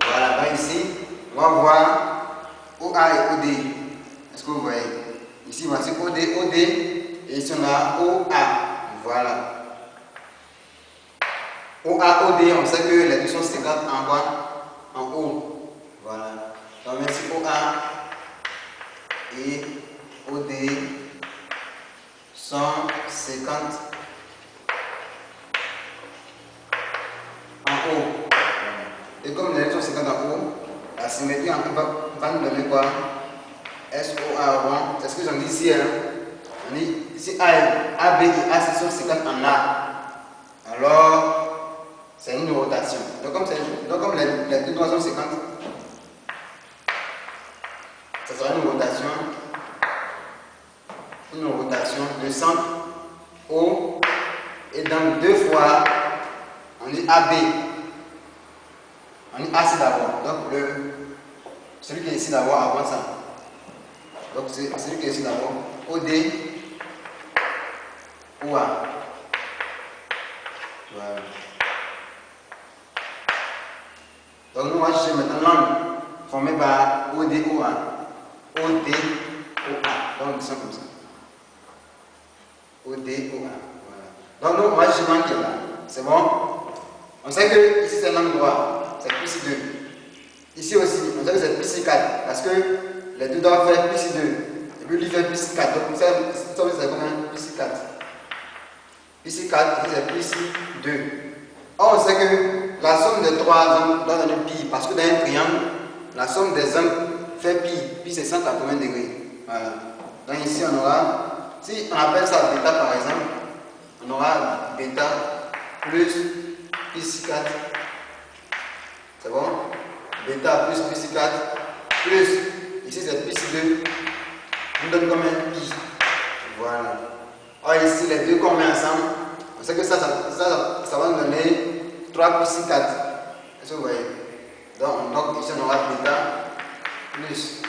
Voilà, donc ici, on va voir OA et OD. Est-ce que vous voyez? Ici, voici OD, et ici on a OA. Voilà. OA, OD, on sait que les deux sont 50 en bas, en haut. Voilà. Donc ici OA et OD sont 50 en haut. Et comme les deux sont 50 en haut, la symétrie en haut va nous donner quoi? SOA rond. C'est ce que j'en dis ici. Hein? On dit ici A, B et AC sont 50 en A. Alors, c'est une rotation. Donc comme les deux doigts sont 50, ça sera une rotation de centre O, et donc deux fois on dit AB. On dit AC d'abord. Donc celui qui est ici d'abord avant ça. Donc celui qui est ici d'abord. OD, OA. Voilà. Donc nous on va chercher maintenant l'angle formé par OD, OA. OD, OA. Donc ils sont comme ça. OD, OA. Voilà. Donc nous on va chercher l'angle qui est là. C'est bon? On sait que ici c'est l'angle droit. C'est pi sur 2. Ici aussi, on sait que c'est pi sur 4. Parce que les deux doivent faire pi sur 2. Et puis lui fait pi sur 4. Donc ça c'est combien? Pi sur 4. Pi sur 4, ici c'est pi sur 2. Or on sait que la somme des trois angles doit donner pi. Parce que dans un triangle, la somme des angles fait pi. Pi c'est 180 degrés. Voilà. Donc ici on aura, si on appelle ça bêta par exemple, on aura bêta plus pi sur 4. C'est bon? Bêta plus pi sur 4 plus, ici c'est pi sur 2, on donne combien? Pi. Voilà. Alors ici, les deux qu'on met ensemble, on sait que ça va nous donner 3 pi sur 4. Est-ce que vous voyez? Donc ici, on aura bêta plus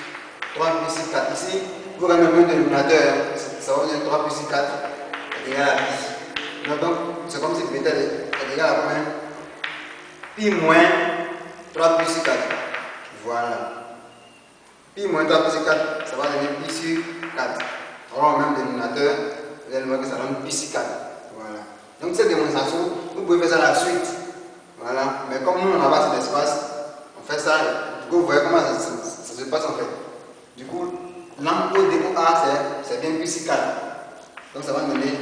3 pi sur 4. Ici, vous regardez le dénominateur, ça va donner 3 pi sur 4 égal à pi. Donc, c'est comme si bêta est égal à combien? Pi moins 3 pi sur 4. Voilà. Pi moins 3 pi sur 4, ça va donner pi sur 4. Alors, au même dénominateur, vous allez voir que ça donne pi sur 4. Voilà. Donc, cette démonstration, vous pouvez faire ça à la suite. Voilà. Mais comme nous, on n'a pas cet espace, on fait ça. Du coup, vous voyez comment ça se passe en fait. Du coup, l'angle ODOA, c'est bien pi sur 4. Donc, ça va donner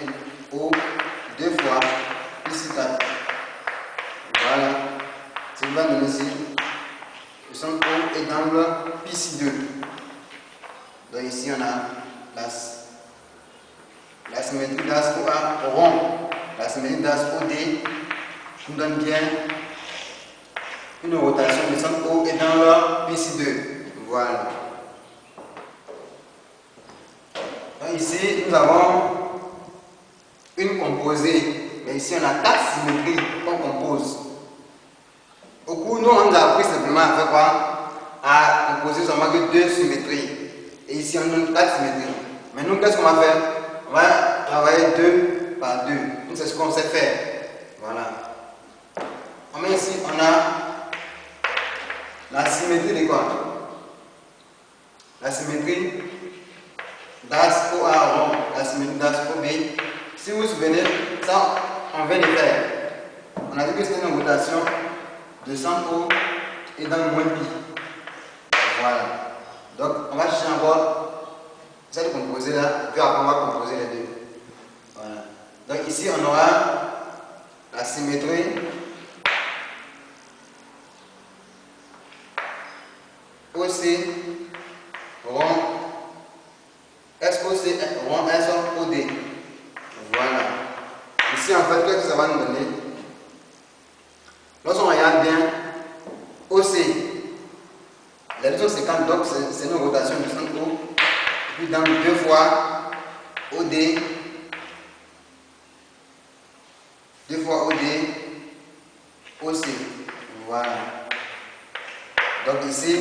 O 2 fois pi sur 4. Voilà. Ça va donner ici. Le centre O est d'angle pi sur 2. Donc, ici, on a la symétrie d'as OA rond. La symétrie d'as OD nous donne bien une rotation du centre O est d'angle pi sur 2. Voilà. Donc, ici, nous avons une composée. Mais ici, on a 4 symétries qu'on compose. Au cours, nous, on nous a appris simplement à faire quoi? À composer seulement que 2 symétries. Et ici, on donne 4 symétries. Mais nous, qu'est-ce qu'on va faire? On va travailler 2 par 2. Donc, c'est ce qu'on sait faire. Voilà. On met ici, on a la symétrie de quoi? La symétrie d'as OA rond, la symétrie d'as OB. Si vous vous souvenez, ça, on vient de faire. On a dit que c'était une rotation de centre O et dans le moins pi. Voilà. Donc, on va chercher encore cette composée là, et puis après, on va composer les deux. Voilà. Donc, ici, on aura la symétrie OC rond SOC rond SOD. Voilà. Ici, en fait, qu'est-ce que ça va nous donner? Lorsqu'on regarde bien, OC, les deux sont séquentes, donc c'est une rotation du centre O. Et puis dans 2 fois OD, 2 fois OD, OC. Voilà. Donc ici,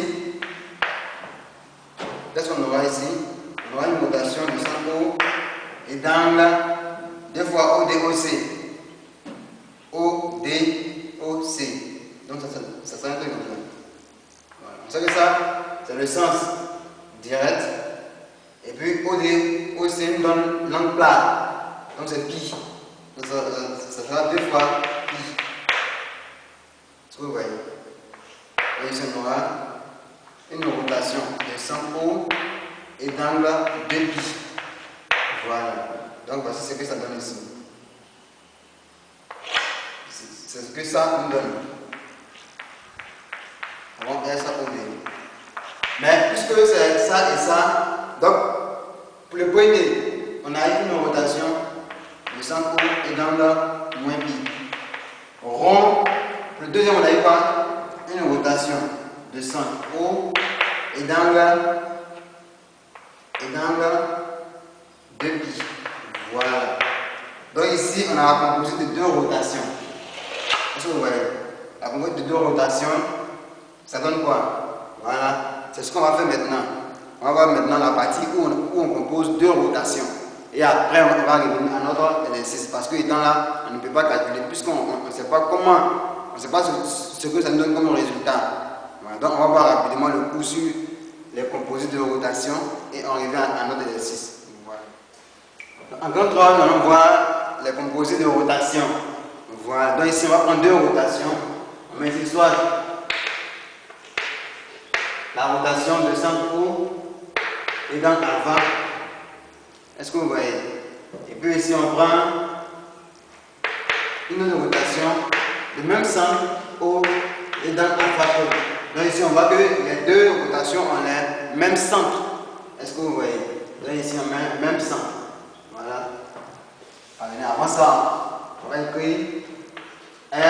qu'est-ce qu'on aura ici? On aura une rotation du centre O et d'angle 2 fois OD, OC. OD, OC. Donc ça sera un truc comme ça. Voilà. Vous savez ça, c'est le sens direct. Et puis OD, OC nous donne l'angle plat. Donc c'est pi. Donc ça sera 2 fois pi. Est-ce que vous voyez? Et ici on aura une rotation de centre O et d'angle 2 pi. Voilà. Donc voici ce que ça donne ici. C'est ce que ça nous donne. On va faire ça au début. Mais puisque c'est ça et ça, donc pour le point D, on a une rotation de centre O et d'angle moins pi. Rond, pour le deuxième, on a eu quoi? Une rotation de centre O et d'angle 2 pi. Voilà. Donc ici, on a la composite de 2 rotations. Est-ce que vous voyez? La composite de 2 rotations, ça donne quoi? Voilà. C'est ce qu'on va faire maintenant. On va voir maintenant la partie où on compose 2 rotations. Et après, on va revenir à notre exercice. Parce que étant là, on ne peut pas calculer, puisqu'on ne sait pas comment, on ne sait pas ce que ça nous donne comme résultat. Voilà. Donc, on va voir rapidement le cours sur les composites de rotation et on revient à notre exercice. Voilà. En grand 3, nous allons voir les composites de rotation. Voilà. Donc, ici, on va prendre 2 rotations. On met ici soit la rotation de centre O et dans avant. Est-ce que vous voyez? Et puis ici, on prend une autre rotation de même centre O et dans alpha. Donc ici, on voit que les 2 rotations ont le même centre. Est-ce que vous voyez? Donc ici, on met le même centre. Voilà. Allez, avant ça, on va écrire R1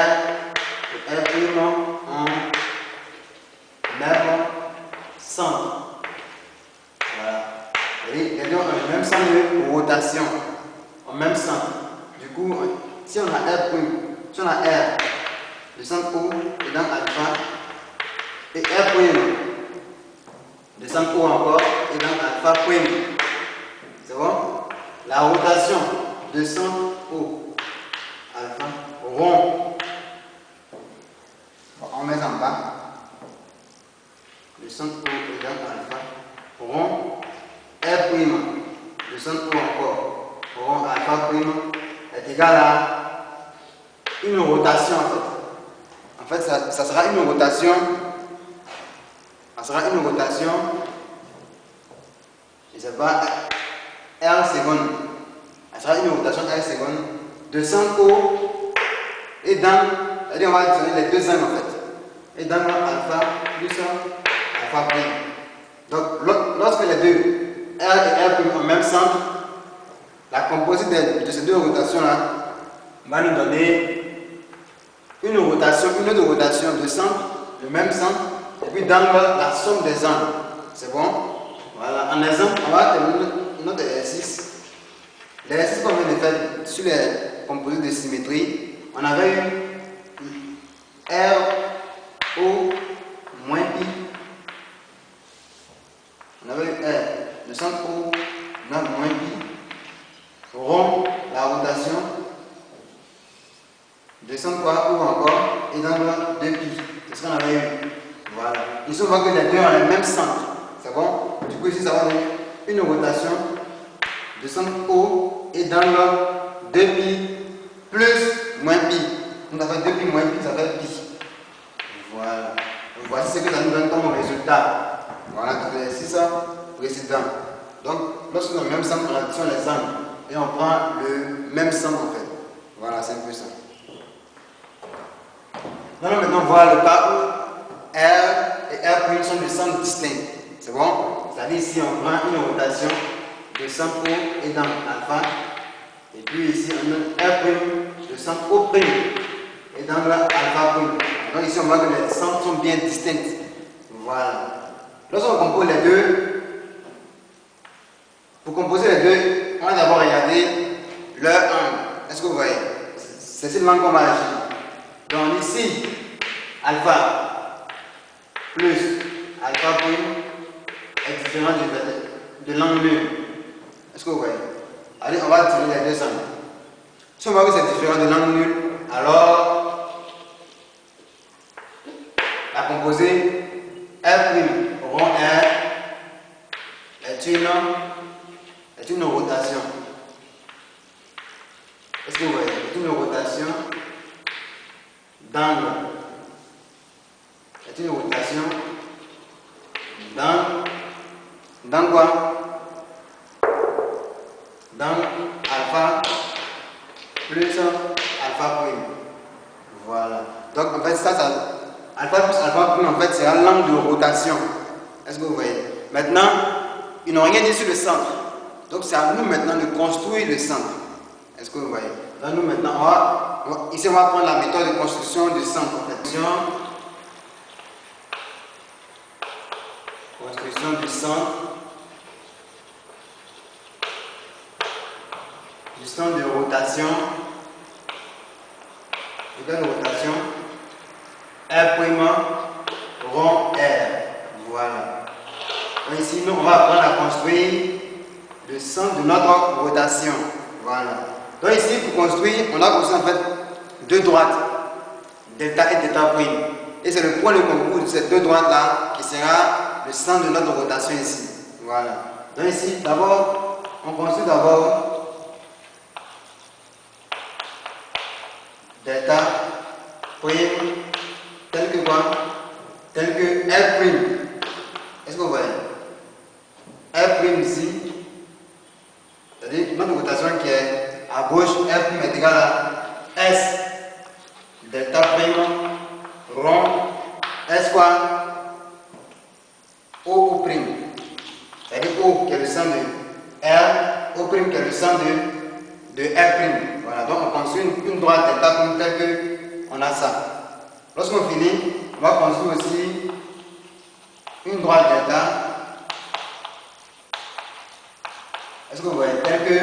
en même centre. c'est-à-dire on a le même sens de rotation, en même sens. Du coup, si on a R prime, si on a R, le centre O est dans alpha, et R prime, le centre O encore est dans alpha prime. C'est bon? La rotation de centre O, alpha, rond. On met en bas. Le centre O est dans alpha, rond, R prime, le centre O encore, rond, alpha prime, est égal à une rotation en fait. En fait, ça sera une rotation. Ça sera une rotation. Je ne sais pas, R seconde. Ça sera une rotation R seconde de centre O et dans, c'est-à-dire on va additionner les deux angles en fait. Et dans alpha plus alpha prime. Donc lorsque les deux R et R prime ont le même centre, la composite de ces deux rotations là va nous donner une autre rotation de centre, le même centre, et puis dans la somme des angles. C'est bon? Voilà. En exemple, on va terminer notre exercice. L'exercice qu'on vient de faire sur les composites de symétrie, on avait eu R, O, moins pi. On avait eu R, le centre O, moins pi. Rond, la rotation. Descendre quoi, ou encore, et dans le 2 pi. C'est ce qu'on avait eu. Voilà. Ici, on voit que les deux ont le même centre. C'est bon? Du coup, ici, ça va donner une rotation de centre O et dans le 2 pi plus moins pi. Donc, ça fait 2 pi moins pi, ça fait pi. Voilà. Donc, voici ce que ça nous donne comme résultat. Voilà, tout l'exercice précédent. Donc, lorsqu'on a le même centre, on additionne les angles et on prend le même centre en fait. Voilà, c'est un peu ça. Nous allons maintenant voir le cas où R et R' sont de centres distincts. C'est bon? C'est-à-dire ici on prend une rotation de centre O et dans alpha. Et puis ici on a R' de centre O' et dans alpha prime. Donc ici on voit que les centres sont bien distincts. Voilà. Lorsqu'on compose les deux, pour composer les deux, on va d'abord regarder leur angle. Est-ce que vous voyez? C'est ce l'angle qu'on va agir. Donc ici, alpha plus alpha prime est différent de l'angle nul. Est-ce que vous voyez? Allez, on va tirer les deux angles. Si on voit que c'est différent de l'angle nul, alors la composée R' rond R est une rotation. Est-ce que vous voyez? C'est une rotation d'angle. C'est une rotation dans quoi? Dans alpha plus alpha prime. Voilà. Donc en fait alpha plus alpha prime en fait c'est l'angle de rotation. Est-ce que vous voyez? Maintenant, ils n'ont rien dit sur le centre. Donc c'est à nous maintenant de construire le centre. Est-ce que vous voyez? Donc nous maintenant, ici on va prendre la méthode de construction du centre. Construction du centre. Du centre de rotation. De quelle rotation? R' rond R. Voilà. Donc ici nous on va apprendre à construire le centre de notre rotation. Voilà. Donc ici, pour construire, on a construit en fait deux droites, delta et delta prime. Et c'est le point de concours de ces deux droites-là qui sera le centre de notre rotation ici. Voilà. Donc ici, d'abord, on construit d'abord delta prime, tel que quoi? Tel que R prime. Est-ce que vous voyez? R prime ici, c'est-à-dire notre rotation qui est à gauche, R' est égal à S delta prime rond S quoi? O prime. C'est-à-dire O qui est le centre de R, O prime qui est le centre de R'. Voilà, donc on construit une droite delta prime telle que on a ça. Lorsqu'on finit, on va construire aussi une droite delta Est-ce que vous voyez? Tel que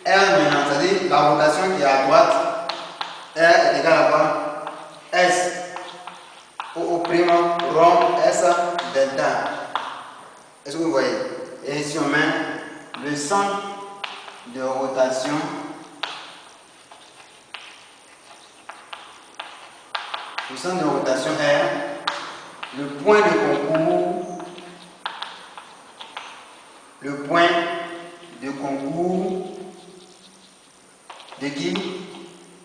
R maintenant, c'est-à-dire la rotation qui est à droite, R est égal à quoi? S. O' rond S delta. Est-ce que vous voyez? Et ici on met le centre de rotation R, le point de concours, de qui?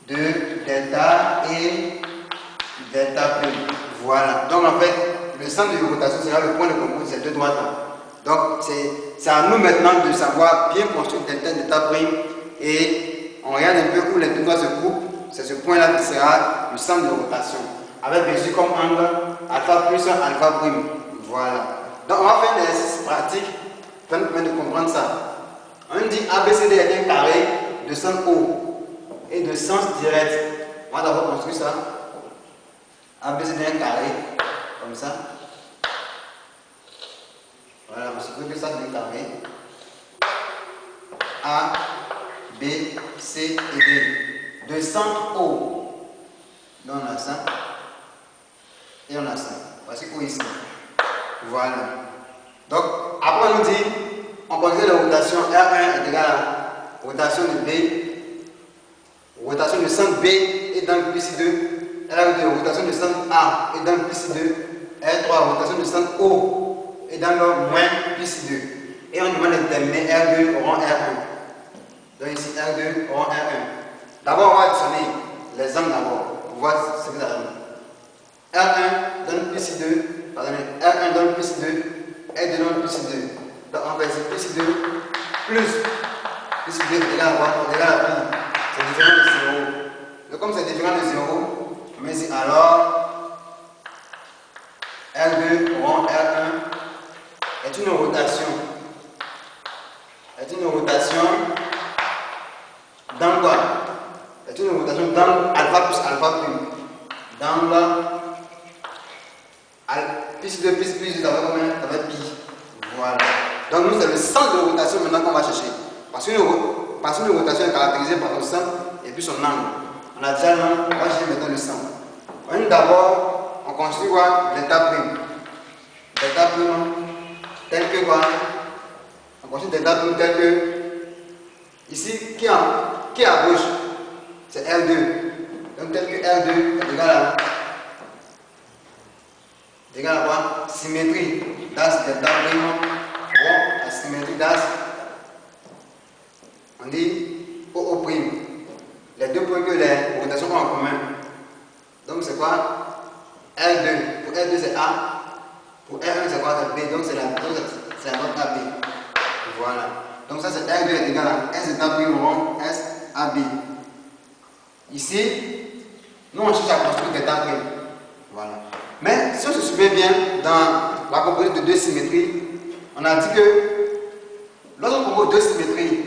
De delta et delta prime. Voilà. Donc en fait, le centre de rotation sera le point de concours de ces deux droites là. Donc c'est à nous maintenant de savoir bien construire delta prime et on regarde un peu où les deux droites se coupent. C'est ce point là qui sera le centre de rotation. Avec bien sûr comme angle alpha plus alpha prime. Voilà. Donc on va faire un exercice pratique pour nous permettre de comprendre ça. On dit ABCD est un carré de sens O et de sens direct. On va d'abord construire ça. ABCD est un carré comme ça. Voilà, vous suppose que ça c'est un carré. A, B, C et D. De centre O. Donc on a ça. Et on a ça. Voici O ici. Voilà. Donc, après on nous dit, on considère la rotation R1 est égale à rotation de B, rotation de centre B et d'angle plus 2, R2, rotation de centre A et d'angle plus 2, R3, rotation de centre O et d'angle moins plus 2. Et on demande de déterminer R2 rond R1. Donc ici R2 rond R1. D'abord, on va additionner les angles d'abord pour voir ce que ça donne. R1 donne plus 2, pardonnez, R1 donne plus 2, R2 donne plus 2. Donc on va essayer plus 2 plus 2 égale à quoi? Égale à pi. C'est différent de 0. Donc comme c'est différent de 0, on met ici alors R2 rond R1 est une rotation. Est une rotation dans quoi? Est une rotation dans alpha plus alpha prime. Dans plus 2 ça va combien? Ça va pi. Voilà. Donc nous c'est le centre de rotation maintenant qu'on va chercher. Parce qu'une rotation est caractérisée par son centre et puis son angle. On a déjà l'angle, on va chercher maintenant le centre. D'abord, on construit quoi? Delta prime. Delta prime tel que quoi? On construit delta prime tel que ici qui est à gauche, c'est R2. Donc tel que R2 est égal à quoi? Symétrie d'axe delta prime rond à symétrie d'axe. On dit OO prime. Les deux points que les rotations ont en commun. Donc c'est quoi? R2. Pour R2 c'est A. Pour R1 c'est quoi? C'est B. Donc c'est la note AB. Voilà. Donc ça c'est R2 est égal à S delta prime rond S AB. Ici, nous on cherche à construire delta prime. Voilà. Mais si on se souvient bien dans la composite de deux symétries, on a dit que lorsqu'on compose deux symétries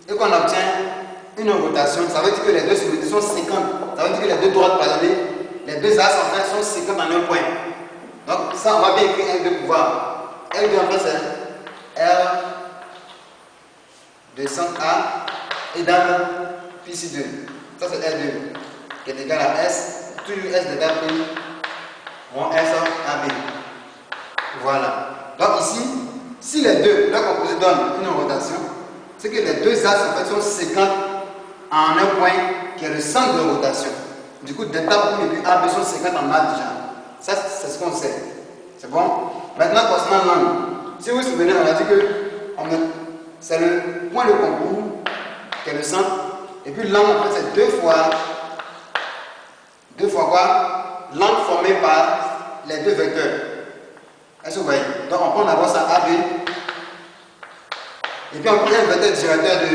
et qu'on obtient une rotation, ça veut dire que les deux symétries sont séquentes. Ça veut dire que les deux droites, les deux axes en fait sont séquentes en un point. Donc ça, on va bien écrire L2 pour voir. L2 en fait c'est R de centre A et dans Pi 2. Ça c'est L2 qui est égal à S, toujours S de prime rond S AB. Voilà. Donc ici, si les deux, leur composé donne une rotation, c'est que les deux axes en fait sont séquentes en un point qui est le centre de rotation. Du coup, delta prime et puis AB sont séquentes en A déjà. Ça, c'est ce qu'on sait. C'est bon? Maintenant, concernant l'angle. Si vous vous souvenez, on a dit que c'est le point de concours qui est le centre. Et puis l'angle, en fait, c'est deux fois quoi? L'angle formé par les deux vecteurs. Est-ce que vous voyez? Donc on prend d'abord ça AB. Et puis on prend un vecteur directeur de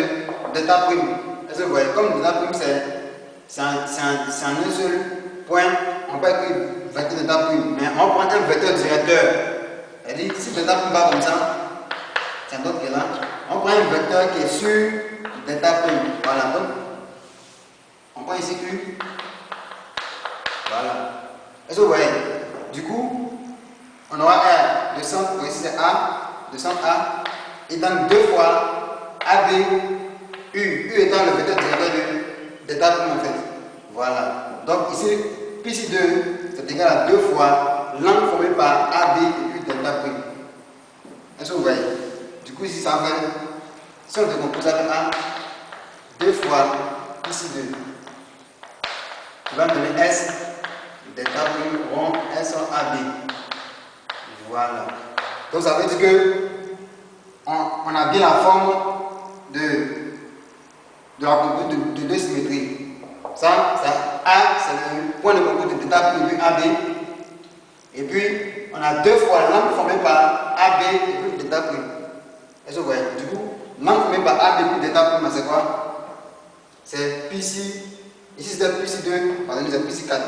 delta prime. Est-ce que vous voyez? Comme delta prime c'est en un seul point, on peut écrire vecteur delta prime. Mais on prend un vecteur directeur. C'est-à-dire si delta prime va comme ça, c'est un autre qui est là. On prend un vecteur qui est sur delta prime. Voilà. Donc on prend ici U. Voilà. Est-ce que vous voyez? Du coup, on aura R de centre, ici c'est A, de centre A, et donc deux fois AB, U étant le vecteur directeur d'état prime en fait. Voilà. Donc ici, pi sur 2, c'est égal à 2 fois l'angle formé par AB et U delta prime. Est-ce que vous voyez? Du coup, ici, ça fait, si on décompose ça fait A, 2 fois pi sur 2, qui va me donner S delta prime rond S en AB. Voilà. Donc ça veut dire que on a bien la forme de la composite de deux symétries. Ça, A, c'est le point de composite de d'état prime AB. Et puis, on a 2 fois l'angle formé par AB et puis d'état prime. Est-ce que vous voyez? Du coup, l'angle formé par AB et puis d'état prime, c'est quoi? C'est pi ici. Ici, c'est pi 2. Pardon, c'est pi 4.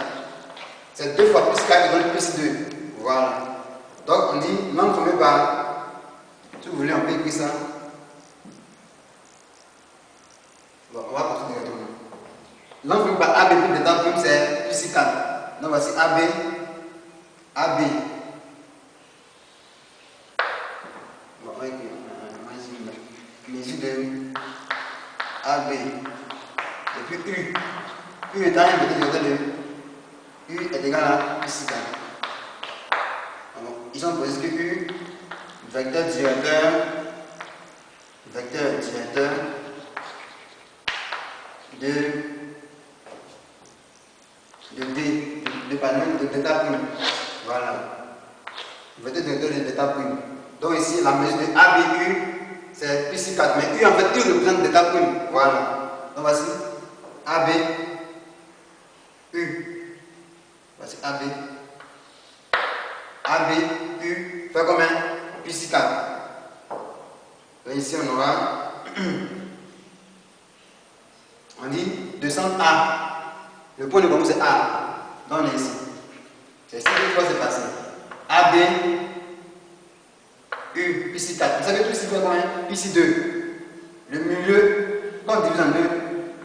C'est 2 fois pi 4 qui donne pi 2. Voilà. Donc, on dit l'angle formé par. Si vous voulez, on peut écrire ça. Bon, on va continuer directement. L'angle formé par AB et d'état prime, c'est pi 4. Donc, voici AB. AB. Bon, on va écrire. Mesure de AB. Et puis U. U étant un vecteur directeur de U est égal à pi 4. Ils ont posé que U, vecteur directeur de D, de d'état prime. Voilà. Vecteur directeur de d'état prime. Donc ici, la mesure de AB et U, c'est pi 4. Mais U, en fait, U représente d'état prime. Voilà. Donc voici AB, U. Voici AB. AB, U, fait combien? Pi 4. Donc ici, on aura, on dit 200 A. Le point de composite c'est A. Donc on est ici. C'est ici que c'est passé. AB, U, pi 4. Vous savez tout ici fait combien? Pi 2. Le milieu, quand on divise en 2,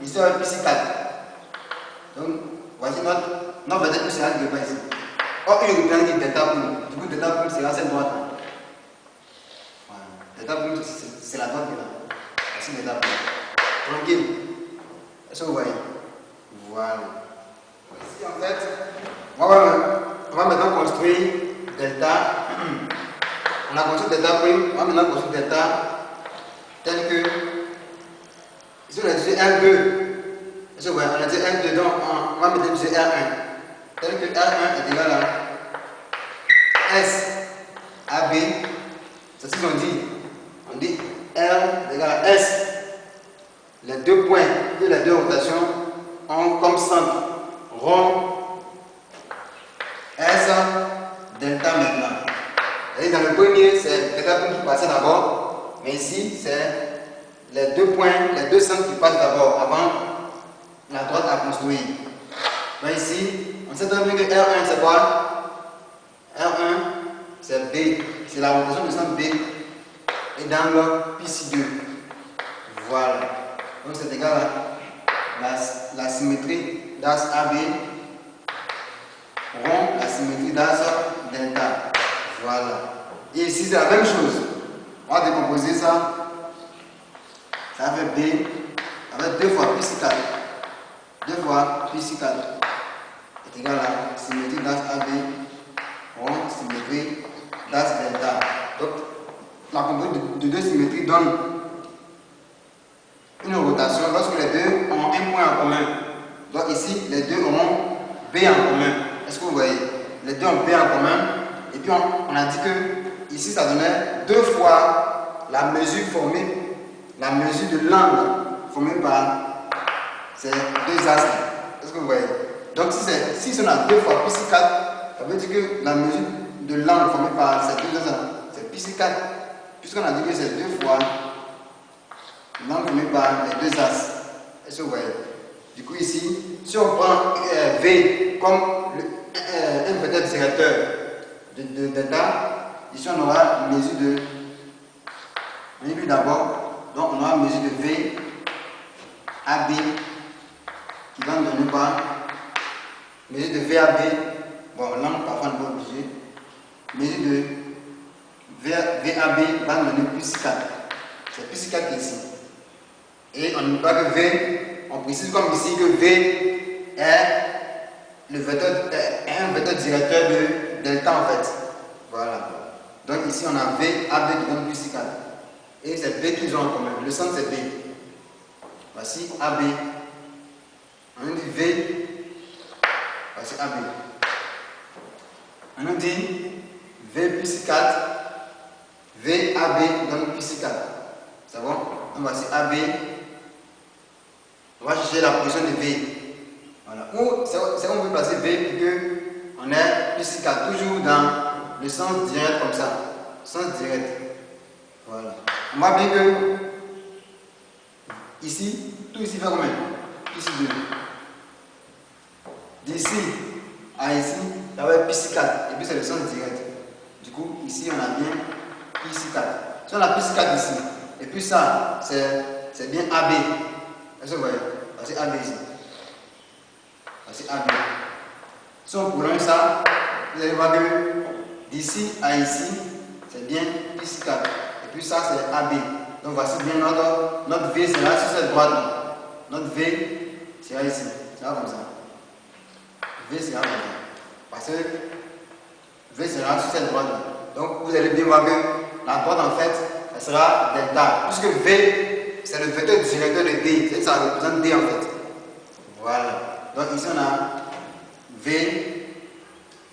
ici on a pi 4. Donc voici notre vecteur pi 4 qui est pas ici. Or, U représente delta prime. Du coup, delta prime, c'est la scène droite. Voilà. Delta prime, c'est la droite qui est là. Voici delta prime. Tranquille. Est-ce que vous voyez? Voilà. Ici, en fait, on va maintenant construire delta. On a construit delta prime. On va maintenant construire delta tel que. Ici, on a dit R2. Est-ce que vous voyez? On a dit R2, donc on va mettre du R1. Tel que R1 est égal à S AB, c'est ce qu'on dit. On dit R est égal à S. Les deux points et les deux rotations ont comme centre rond S delta maintenant. Et dans le premier, c'est delta prime qui passait d'abord, mais ici, c'est les deux points, les deux centres qui passent d'abord avant la droite à construire. Donc ici, on sait très bien que R1 c'est quoi? R1 c'est B, c'est la rotation du centre B et dans le pi 2. Voilà. Donc c'est égal à la symétrie d'axe AB rond la symétrie d'axe delta. Voilà. Et ici c'est la même chose. On va décomposer ça. Ça fait B avec 2 fois pi 4. 2 fois pi 4. Est égal à symétrie d'axe AB rond symétrie d'axe delta. Donc la composite de deux symétries donne une rotation lorsque les deux ont un point en commun. Donc ici les deux auront B en commun. Est-ce que vous voyez? Les deux ont B en commun. Et puis on a dit que ici ça donnait 2 fois la mesure formée, la mesure de l'angle formé par ces deux axes. Est-ce que vous voyez? Donc si on a 2 fois pi 4, ça veut dire que la mesure de l'angle formé par ces deux axes, c'est pi 4. Puisqu'on a dit que c'est 2 fois l'angle formé par les deux axes. Est-ce que vous voyez? Du coup ici, si on prend V comme un vecteur directeur de delta, ici on aura une mesure de. On écrit d'abord, donc on aura une mesure de V AB qui va nous donner par mesure de VAB. Bon, l'angle parfois n'est pas obligé. Mesure de VAB va nous donner plus 4. C'est plus 4 ici. Et on ne pas que V, on précise comme ici que V est un vecteur directeur de delta en fait. Voilà. Donc ici on a V, AB qui donne plus 4. Et c'est V qu'ils ont en commun. Le centre c'est B. Voici AB. On nous dit V. Voici AB. On nous dit V plus 4. V, AB donne plus 4. C'est bon? Donc voici AB. On va chercher la position de V. Voilà. Ou c'est où on peut placer V pour qu'on ait plus 4. Toujours dans le sens direct comme ça. Sens direct. Voilà. On voit bien que ici, tout ici fait combien? Ici 2. D'ici à ici, il y avait plus 4. Et puis c'est le sens direct. Du coup, ici on a bien plus 4. Si on a plus 4 ici, et puis ça, c'est bien AB. Est-ce que vous voyez? C'est AB ici. C'est AB. Si on prolonge ça, vous allez voir que d'ici à ici, c'est bien plus 4. Et puis ça, c'est AB. Donc voici bien notre V sera sur cette droite. Notre V sera ici. Ça va comme ça. V sera comme ça. Parce que V sera sur cette droite. Donc vous allez bien voir que la droite en fait, elle sera delta. Puisque V, c'est le vecteur directeur de D. Ça représente D en fait. Voilà. Donc ici on a V,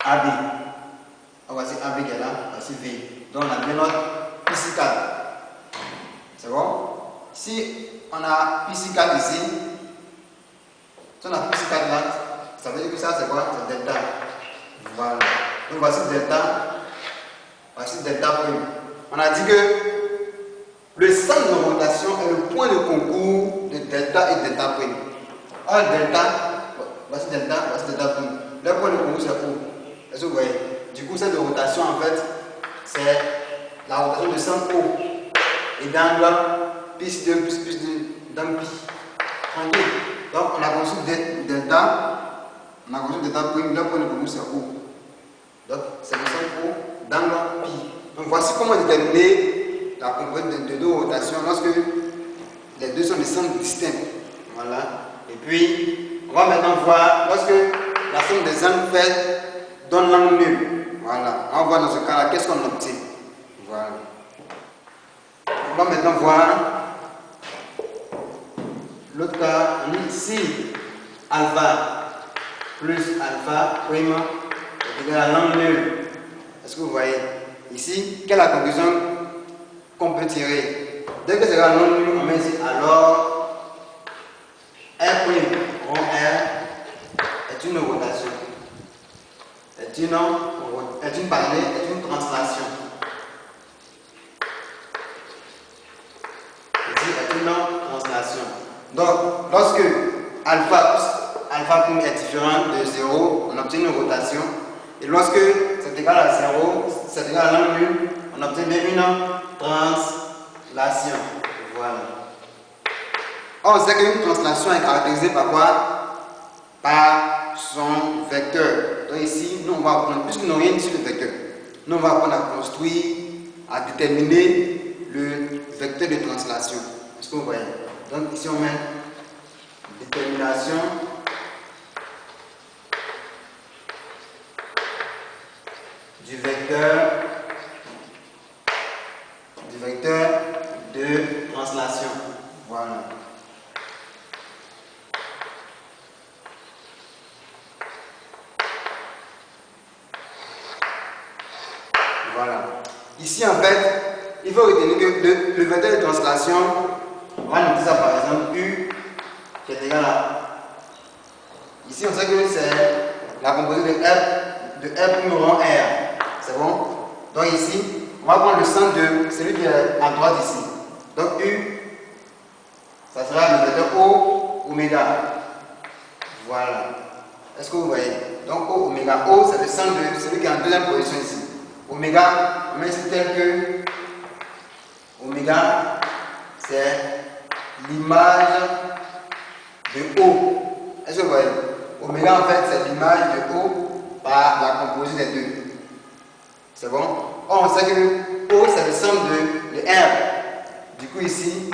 AB. Donc voici AB qui est là, voici V. Donc on a bien notre plus 4. C'est bon? Si on a plus 4 ici, si on a plus 4 là, ça veut dire que ça c'est quoi? C'est delta. Voilà. Donc voici delta. Voici delta prime. On a dit que le centre de rotation est le point de concours de delta et delta prime. Or delta, voici delta prime. Le point de concours c'est où? Est-ce que vous voyez? Du coup, cette rotation en fait, c'est la rotation de centre O. Et d'angle plus 2 plus 2 d'angle pi. Tranquille. Donc on a construit delta. On a construit delta prime. Le point de concours c'est O. Donc c'est le centre O d'angle pi. Donc voici comment déterminer la composante de deux rotations lorsque les deux sont des centres distincts. Voilà. Et puis, on va maintenant voir lorsque la somme des angles faits donne l'angle nul. Voilà. On va voir dans ce cas-là, qu'est-ce qu'on obtient. Voilà. On va maintenant voir l'autre cas. On dit si alpha plus alpha prime est égal à l'angle nul. Est-ce que vous voyez? Ici, quelle est la conclusion qu'on peut tirer? Dès que c'est l'angle nul, on met ici alors R prime rond R est une rotation. Est une translation. Est une translation. Donc, lorsque alpha prime est différent de 0, on obtient une rotation. Et lorsque c'est égal à 0, c'est égal à l'angle nul, on obtient bien une translation. Voilà. Or, on sait qu'une translation est caractérisée par quoi? Par son vecteur. Donc ici, nous on va apprendre, puisque nous n'avons rien dit sur le vecteur, nous on va apprendre à construire, à déterminer le vecteur de translation. Est-ce que vous voyez? Donc ici on met détermination du vecteur de translation. Voilà. Voilà. Ici, en fait, il faut retenir que le vecteur de translation, on va noter ça par exemple U qui est égal à. Ici, on sait que c'est la composée de R prime rond R. C'est bon? Donc ici, on va prendre le centre de celui qui est à droite ici. Donc U, ça sera le vecteur O oméga. Voilà. Est-ce que vous voyez? Donc O oméga. O, c'est le centre de celui qui est en deuxième position ici. Oméga, on met ici tel que oméga, c'est l'image de O. Est-ce que vous voyez? Oméga, en fait, c'est l'image de O par la composite des deux. C'est bon? Or, on sait que O, c'est le centre de R. Du coup, ici,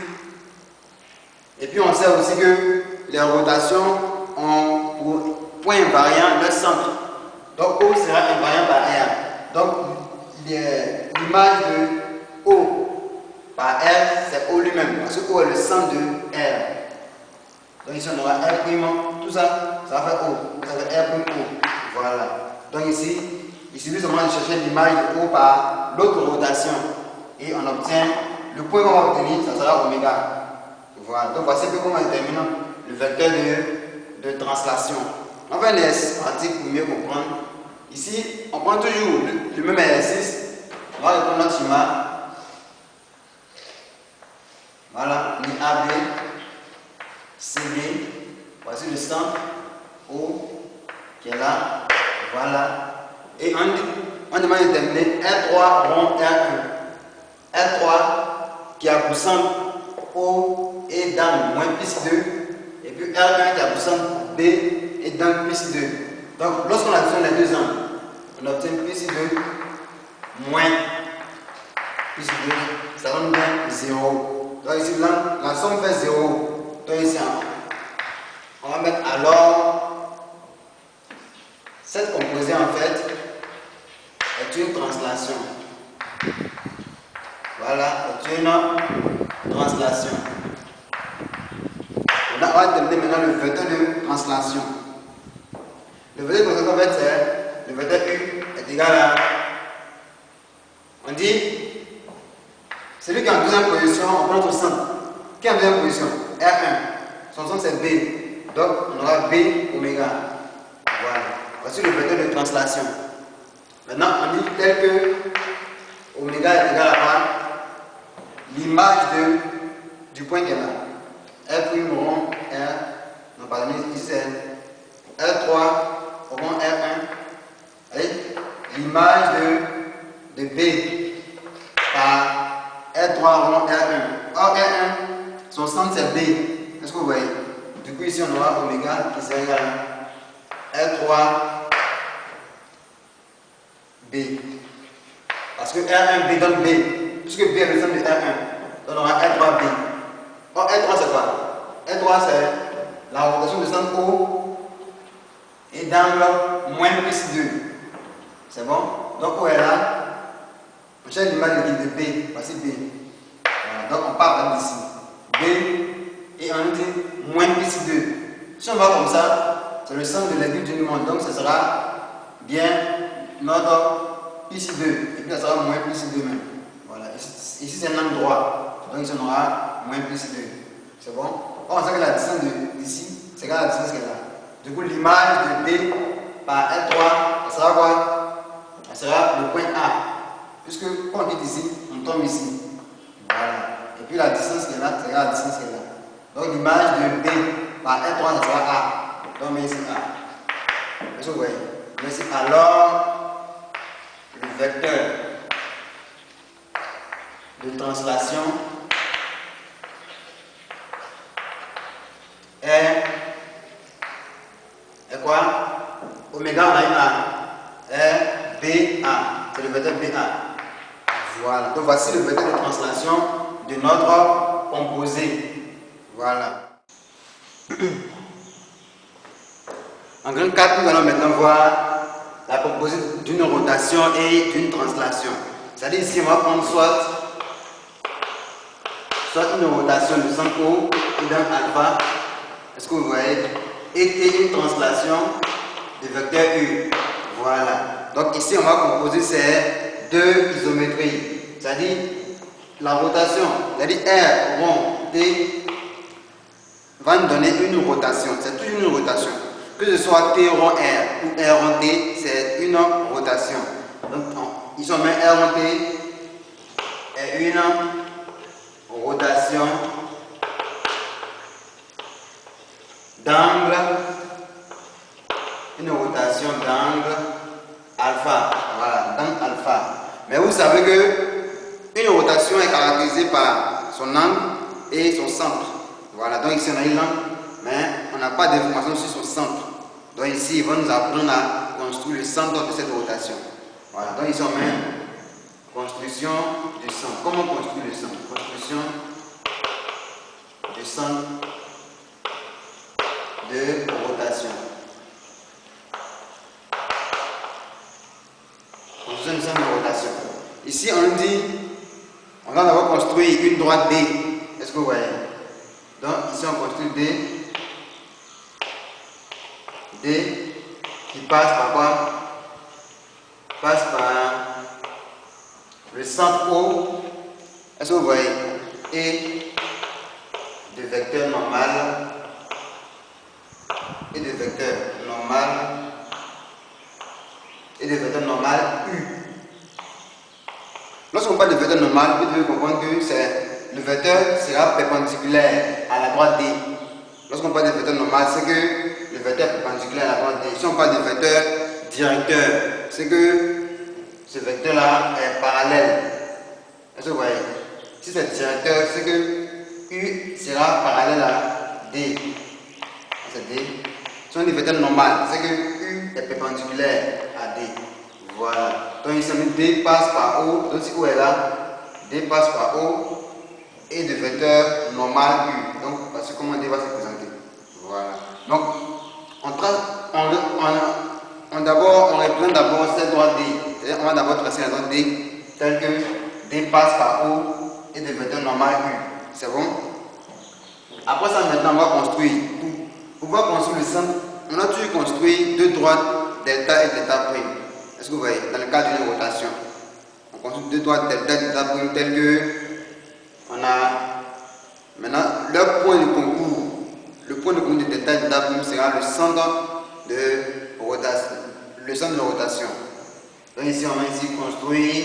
Et puis on sait aussi que les rotations ont pour point invariant leur centre. Donc O sera invariant par R. Donc l'image de O par R, c'est O lui-même, parce que O est le centre de R. Donc ici on aura R', tout ça, ça va faire O, ça va faire R', O. Voilà. Donc ici, il suffit seulement de chercher l'image de O par l'autre rotation. Et on obtient, le point qu'on va obtenir, ça sera oméga. Voilà. Donc voici comment on détermine le vecteur de translation. On va faire un exercice pratique pour mieux comprendre. Ici, on prend toujours le même exercice. On va reprendre notre schéma. Voilà, ligne AB, CD. Voici le centre O qui est là. Voilà. Et on demande de déterminer R3 rond R1. R3 qui a pour centre O et dans moins plus 2. Et puis R1 qui a pour centre B et dans plus 2. Donc lorsqu'on additionne les deux angles, on obtient plus 2 moins plus 2. Ça donne bien 0. Donc ici la somme fait 0. Donc ici on va mettre alors cette composée en fait est une translation. Voilà, est une translation. On va déterminer maintenant le vecteur de translation. Le vecteur de translation en fait c'est le vecteur U est égal à, on dit, celui qui est en deuxième position, on prend son centre. Qui est en deuxième position? R1. Son centre c'est B. Donc on aura B oméga. Voilà. Voici le vecteur de translation. Maintenant, on dit tel que oméga est égal à l'image du point qui est là. R' rond R. Non, pardon, ici c'est R3 rond R1. L'image de B par R3 rond R1. Or R1, son centre c'est B. Est-ce que vous voyez? Du coup, ici on aura oméga qui sera égal à R3 B. Parce que R1 B donne B. Puisque B est le centre de R1, donc on aura R3 B. Or R3 c'est quoi? R3 c'est la rotation du centre O et d'angle moins plus 2. C'est bon? Donc O est là. On cherche l'image de B. Voici B. Voilà. Donc on part d'ici. B et on dit moins plus 2. Si on va comme ça, c'est le centre de l'aiguille d'une montre. Donc ce sera bien notre plus 2. Et puis ça sera moins plus 2 même. Voilà. Ici c'est un angle droit. Donc ici on aura moins plus 2. C'est bon? Or on sait que la distance d'ici, c'est égal à la distance qui est là. Du coup l'image de B par R3, ça sera quoi? Ça sera le point A. Puisque quand on quitte ici, on tombe ici. Voilà. Et puis la distance qui est là, c'est égal à la distance qui est là. Donc l'image de B par R3, ça sera A. Donc on met ici A. Est-ce que vous voyez? Mais c'est alors le vecteur de translation est quoi? Oméga on a une A. Est BA. C'est le vecteur BA. Voilà. Donc voici le vecteur de translation de notre composé. Voilà. En grand 4, nous allons maintenant voir la composée d'une rotation et d'une translation. C'est-à-dire ici, on va prendre soit une rotation de centre O et d'un alpha. Est-ce que vous voyez? Et une translation de vecteur U. Voilà. Donc ici, on va composer ces deux isométries. C'est-à-dire la rotation, c'est-à-dire R rond T va nous donner une rotation. C'est toujours une rotation. Que ce soit T rond R ou R rond T, c'est une rotation. Donc ici, on met R rond T et une rotation d'angle, alpha. Voilà, d'angle alpha. Mais vous savez que une rotation est caractérisée par son angle et son centre. Voilà, donc ici on a une angle, mais on n'a pas d'information sur son centre. Donc ici, ils vont nous apprendre à construire le centre de cette rotation. Voilà, donc ici on met construction du centre. Comment construire le centre? Construction du centre construit une droite D. Est-ce que vous voyez? Donc ici on construit D. D qui passe par quoi? Passe par le centre O. Est-ce que vous voyez? Et de vecteur normal. Et de vecteur normal. Et de vecteur normal U. Lorsqu'on parle de vecteur normal, vous devez comprendre que le vecteur sera perpendiculaire à la droite D. Lorsqu'on parle de vecteur normal, c'est que le vecteur est perpendiculaire à la droite D. Si on parle de vecteur directeur, c'est que ce vecteur-là est parallèle. Est-ce que vous voyez? Si c'est directeur, c'est que U sera parallèle à D. C'est D. Si on dit vecteur normal, c'est que U est perpendiculaire à D. Voilà. Donc ici on dit D passe par O. Donc si O est là, D passe par O et de vecteur normal U. Donc parce que comment D va se présenter. Voilà. Donc on représente d'abord cette droite D. C'est-à-dire on va d'abord tracer la droite D telle que D passe par O et de vecteur normal U. C'est bon? Après ça maintenant on va construire. Pour pouvoir construire le centre, on a toujours construit deux droites delta et delta prime. Est-ce que vous voyez? Dans le cadre d'une rotation. On construit deux droites delta et delta prime telles que on a maintenant leur point de concours. Le point de concours de delta et delta prime sera le centre de rotation. Le centre de rotation. Donc ici on va ici construire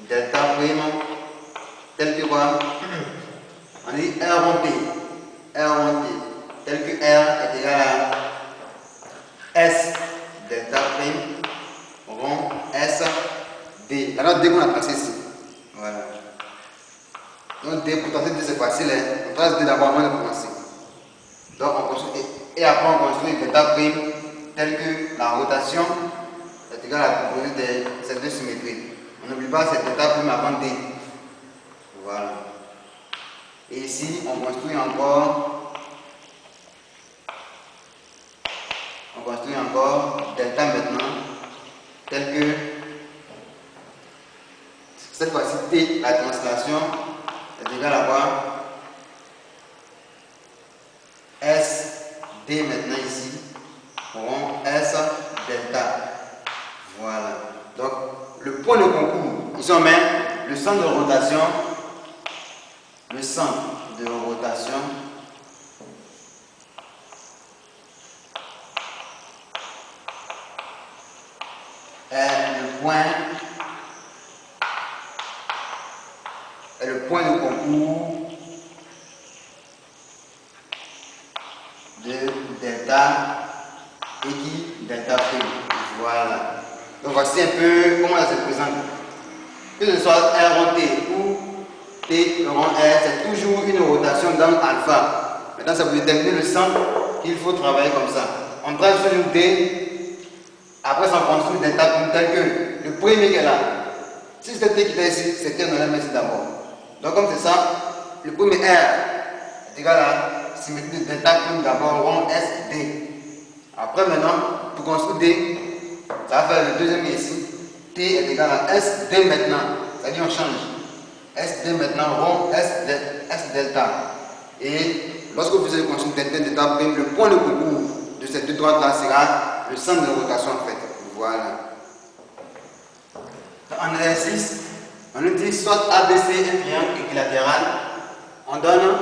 delta prime tel que quoi? On dit R rond T. R rond T. Tel que R est égal à S delta prime rond S D. Alors D qu'on a tracé ici. Voilà. Donc D, pour tracer D c'est facile. On trace D d'abord avant de commencer. Donc on construit et après on construit delta prime tel que la rotation est égale à la composite de ces deux symétries. On n'oublie pas cette delta prime avant D. Voilà. Et ici, on construit encore delta maintenant, tel que cette fois-ci T, la translation est égale à quoi? S, D maintenant ici, rond S, delta. Voilà. Donc, le point de concours, ici on met le centre de rotation. Le centre de rotation est le point de concours de delta et qui delta prime. Voilà. Donc voici un peu comment ça se présente. Que ce soit R rond T ou T rond R, c'est toujours une rotation d'angle alpha. Maintenant, ça vous déterminer le centre qu'il faut travailler comme ça. On trace toujours D, après ça on construit delta prime tel que le premier qui est là. Si c'était T qui était ici, c'est T, on allait mettre ici d'abord. Donc comme c'est ça, le premier R est égal à symétrie de delta prime d'abord rond S D. Après maintenant, pour construire D, ça va faire le deuxième ici. T est égal à S D maintenant. C'est-à-dire on change. S D maintenant rond S delta. Et lorsque vous allez construire delta prime, le point de concours de ces deux droites là sera le centre de rotation en fait. Voilà. En exercice, on nous dit soit ABC un triangle équilatéral, on donne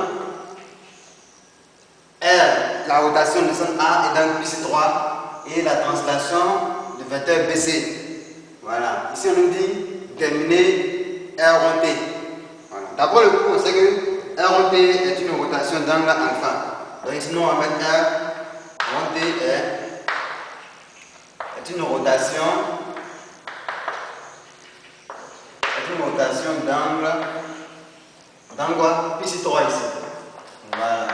R, la rotation du centre A est dans le PC3 et la translation du vecteur BC. Voilà. Ici on nous dit terminer R rond T. Voilà. D'abord le cours, c'est que R rond T est une rotation d'angle alpha. Donc ici nous on va mettre R rond T est une rotation d'angle quoi? PC3 ici. Voilà.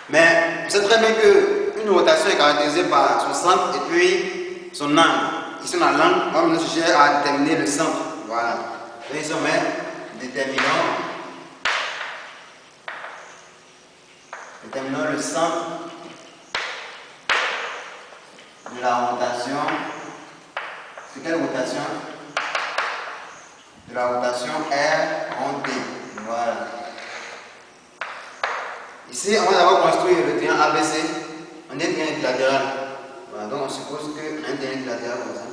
Mais c'est très bien qu'une rotation est caractérisée par son centre et puis son angle. Ici on a l'angle, on va nous chercher à déterminer le centre. Voilà. Donc ici on met déterminant le centre de la rotation. C'est quelle rotation? la rotation R en D. Voilà. Ici, on va d'abord construire le triangle ABC. On est un triangle équilatéral. Voilà, donc on suppose qu'un triangle équilatéral comme ça.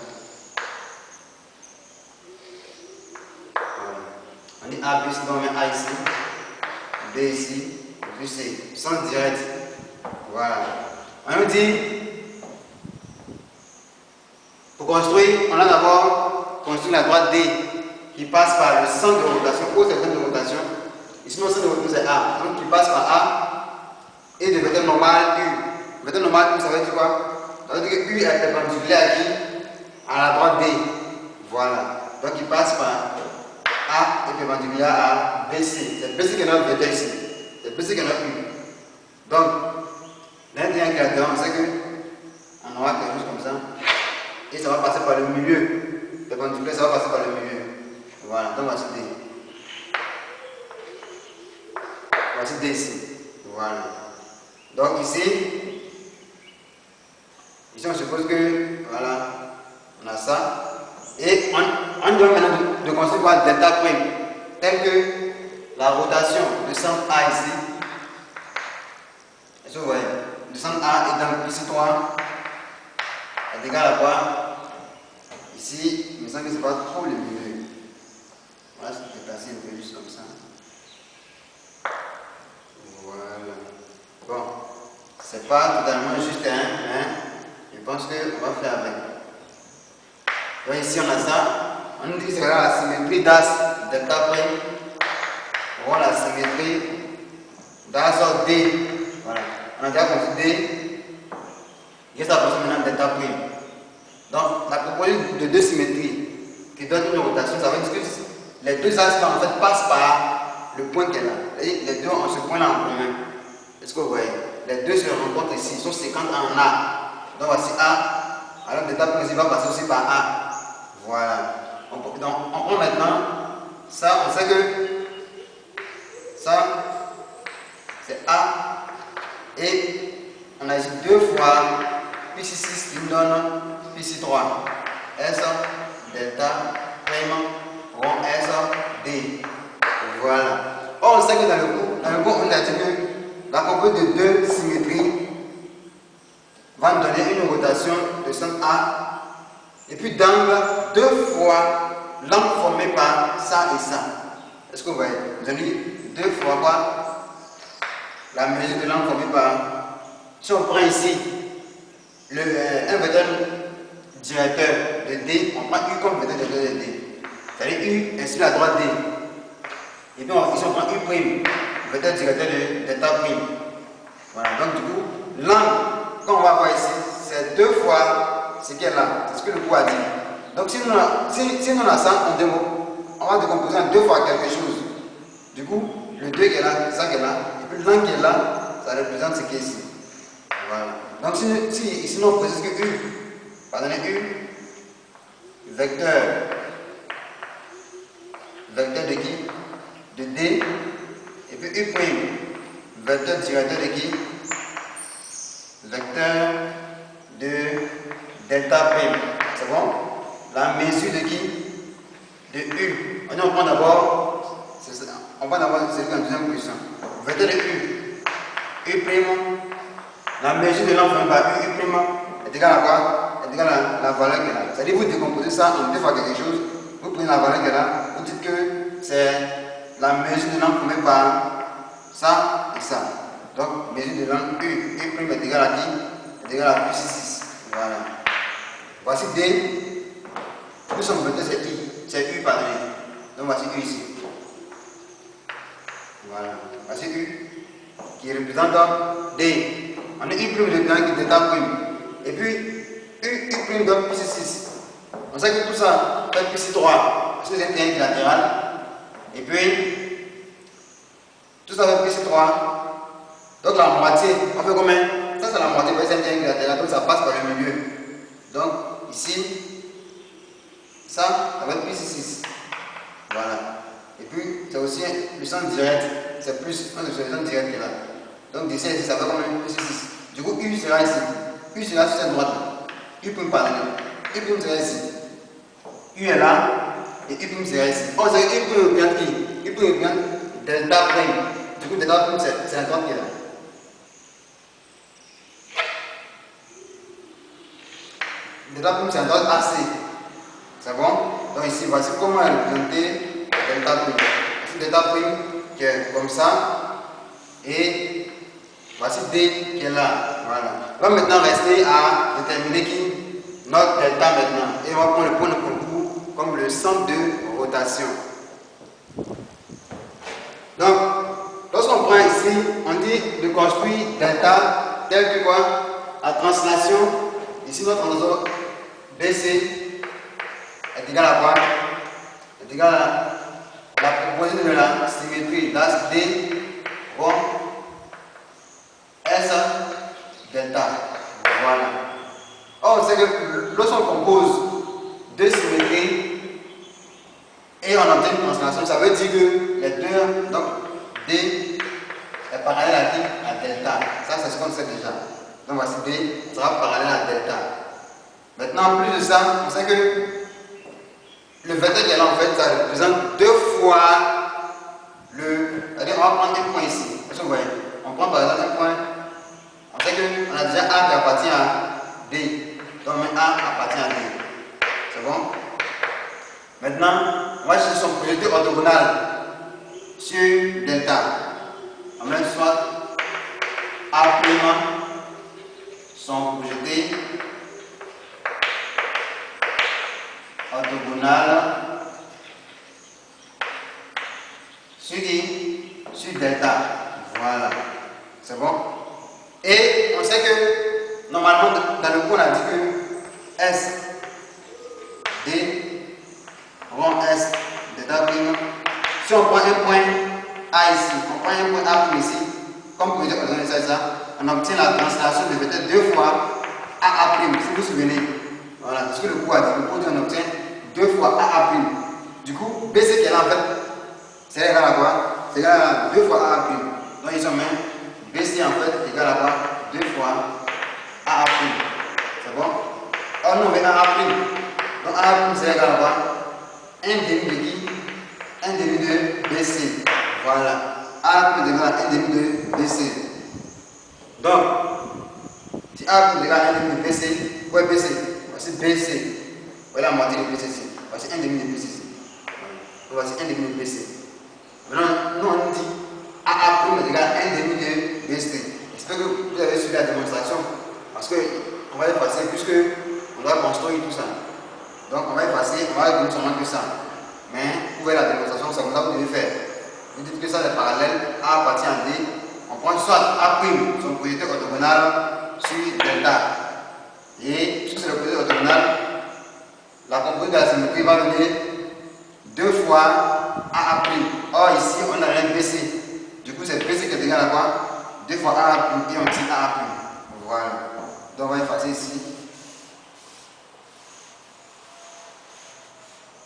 Voilà. On dit ABC, donc on met A ici, B ici, puis C. Sens direct. Voilà. On nous dit, pour construire, on a d'abord construit la droite D qui passe par le centre de rotation. Où c'est le centre de rotation? Ici, notre centre de rotation c'est A. Donc, qui passe par A et de vecteur normal U. Vecteur normal U, ça veut dire quoi? Ça veut dire que U est perpendiculaire à qui? À la droite D. Voilà. Donc, il passe par A et perpendiculaire à BC. C'est BC qui est notre vecteur ici. C'est BC qui est notre U. Donc, l'intérieur équilatéral, on sait qu'on aura quelque chose comme ça. Et ça va passer par le milieu. Perpendiculaire, ça va passer par le milieu. Voilà, donc voici D. Voici D ici. Voilà. Donc ici on suppose que, voilà, on a ça. Et on doit maintenant de construire delta prime, tel que la rotation de centre A ici. Est-ce que vous voyez? Le centre A est dans ici 3. est égal à quoi? Ici, il me semble que ce n'est pas trop le milieu. Voilà, c'est déplacé un peu juste comme ça. Voilà. Bon, c'est pas totalement juste, hein, je pense qu'on va faire avec. Donc ici, on a ça. On nous dit que c'est la symétrie d'as delta prime. On voit la symétrie d'as D. Voilà. On a déjà construit D. Et ça construit maintenant delta prime. Donc, la proposition de deux symétries qui donne une rotation, ça veut dire que les deux axes en fait passent par le point qu'elle a. Les deux ont ce point-là en commun. Est-ce que vous voyez? Les deux se rencontrent ici, sont séquentes en A. Donc voici A. Alors delta prime va passer aussi par A. Voilà. Donc on prend maintenant ça, on sait que ça c'est A et on a ici 2 fois puis ici 6 qui nous donne puis ici 3. S delta prime rond S D. Voilà. Or on sait que dans le cours on a dit que la composite de deux symétries va nous donner une rotation de centre A et puis d'angle 2 fois l'angle formé par ça et ça. Est-ce que vous voyez? Vous avez 2 fois quoi? La mesure de l'angle formé par. Si on prend ici un vecteur directeur de D, on prend U comme vecteur directeur de D. C'est-à-dire U est sur la droite D. Et puis ici on prend U prime, vecteur directeur de delta prime. Voilà, donc du coup, l'angle, comme on va voir ici, c'est 2 fois ce qu'elle a, c'est ce que le cours a dit. Donc si nous a ça en 2 mots, on va décomposer en 2 fois quelque chose. Du coup, le 2 qui est là, c'est ça qu'elle a, et puis l'angle qui est là, ça représente ce qui est ici. Voilà. Donc si nous on précise que U, pardonnez U, vecteur de qui? De D, et puis U prime, vecteur directeur de qui? Vecteur de delta prime. C'est bon? La mesure de qui? De U. On prend d'abord, celui en deuxième position. Vecteur de U. U prime, la mesure de l'angle par U prime est égale à quoi? Est égale à la valeur qu'elle a. C'est-à-dire vous décomposez ça en 2 fois quelque chose, vous prenez la valeur qu'elle a, vous dites que c'est la mesure de l'angle formé par ça et ça. Donc, mesure de l'angle U prime est égale à qui? Est égale à plus 6. Voilà. Voici D. Nous sommes vecteur, c'est I. C'est U, pardon. Donc, voici U ici. Voilà. Voici U qui représente D. On a U prime de temps qui est delta prime. Et puis, U prime donne plus 6. On sait que tout ça fait plus 3. Parce que c'est un triangle latéral. Et puis, tout ça fait plus 3. Donc la moitié, on fait combien? Ça c'est la moitié, c'est un triangle latéral, donc ça passe par le milieu. Donc ici, ça va être plus 6. Voilà. Et puis c'est aussi le sens direct, c'est plus, on est sur le sens direct qui est là. Donc d'ici ici, ça va combien? Plus 6. Du coup, U sera ici. U sera sur cette droite. U peut me parler. U peut me sera ici. U est là. et U' sera ici. On sait que U' représente qui? U' représente delta prime. Du coup, delta prime, c'est la droite qui est là. Delta prime, c'est la droite AC. C'est bon? Donc ici, voici comment elle représenter delta prime. Voici delta prime qui est comme ça. Et voici D qui est là. Voilà. On va maintenant rester à déterminer qui? Notre delta maintenant. Et on va prendre le point de concours comme le centre de rotation. Donc, lorsqu'on prend ici, on dit de construire delta tel que quoi? La translation, ici notre translation BC est égale à quoi? Est égale à la proposition de la symétrie, l'axe D, rond, S, delta. Voilà. Or, c'est que lorsqu'on compose deux symétries et on obtient une translation, ça veut dire que les deux, donc D est parallèle à qui? À delta. Ça, c'est ce qu'on sait déjà. Donc voici D sera parallèle à delta. Maintenant, en plus de ça, on sait que le vecteur qui est là, en fait, ça représente deux fois le. C'est-à-dire, on va prendre un point ici. Est-ce que vous voyez? On prend par exemple un point. On sait qu'on a déjà A qui appartient à D. Donc, A appartient à D. C'est bon? Maintenant, on va chercher son projeté orthogonal sur delta. On met soit A' sont projetés orthogonal sur qui? Sur delta. Voilà. C'est bon? Et on sait que normalement dans le cours on a dit que S, D, rond S, delta prime. Si on prend un point A ici, on prend un point A ici, comme projet orthogonal ça, on obtient la translation de vecteur deux fois AA', si vous vous souvenez. Voilà, c'est ce que le cours a dit. Le cours dit on obtient deux fois AA'. Du coup, BC qui est là en fait, c'est égal à quoi? C'est égal à deux fois AA'. Donc ils ont même BC en fait égal à quoi? Deux fois AA'. C'est bon? Or nous on veut AA'. Donc AA' c'est égal à quoi? Un demi de qui? Un demi de BC. Voilà. A' est égal à un demi de BC. Donc, si A est égal à 1 demi de BC, où est BC? Voici BC. Voilà la moitié de BC ici. Voici 1 demi de BC ici. Voici 1 demi de BC. Maintenant, nous on dit AA' est égal à 1 demi de BC. J'espère que vous avez suivi la démonstration. Parce qu'on va effacer, puisque on doit construire tout ça. Donc on va effacer, on va donner seulement que ça. Mais vous voyez la démonstration, c'est comme ça que vous devez faire. Vous dites que ça est parallèle, A appartient à D. On prend soit A', son projeté orthogonal sur delta. Et puisque c'est le projeté orthogonal, la composite de la symétrie va donner deux fois AA'. Or ici, on a rien BC. Du coup, c'est BC qui est égal à quoi? Deux fois AA' et on dit AA'. Voilà. Donc on va effacer ici.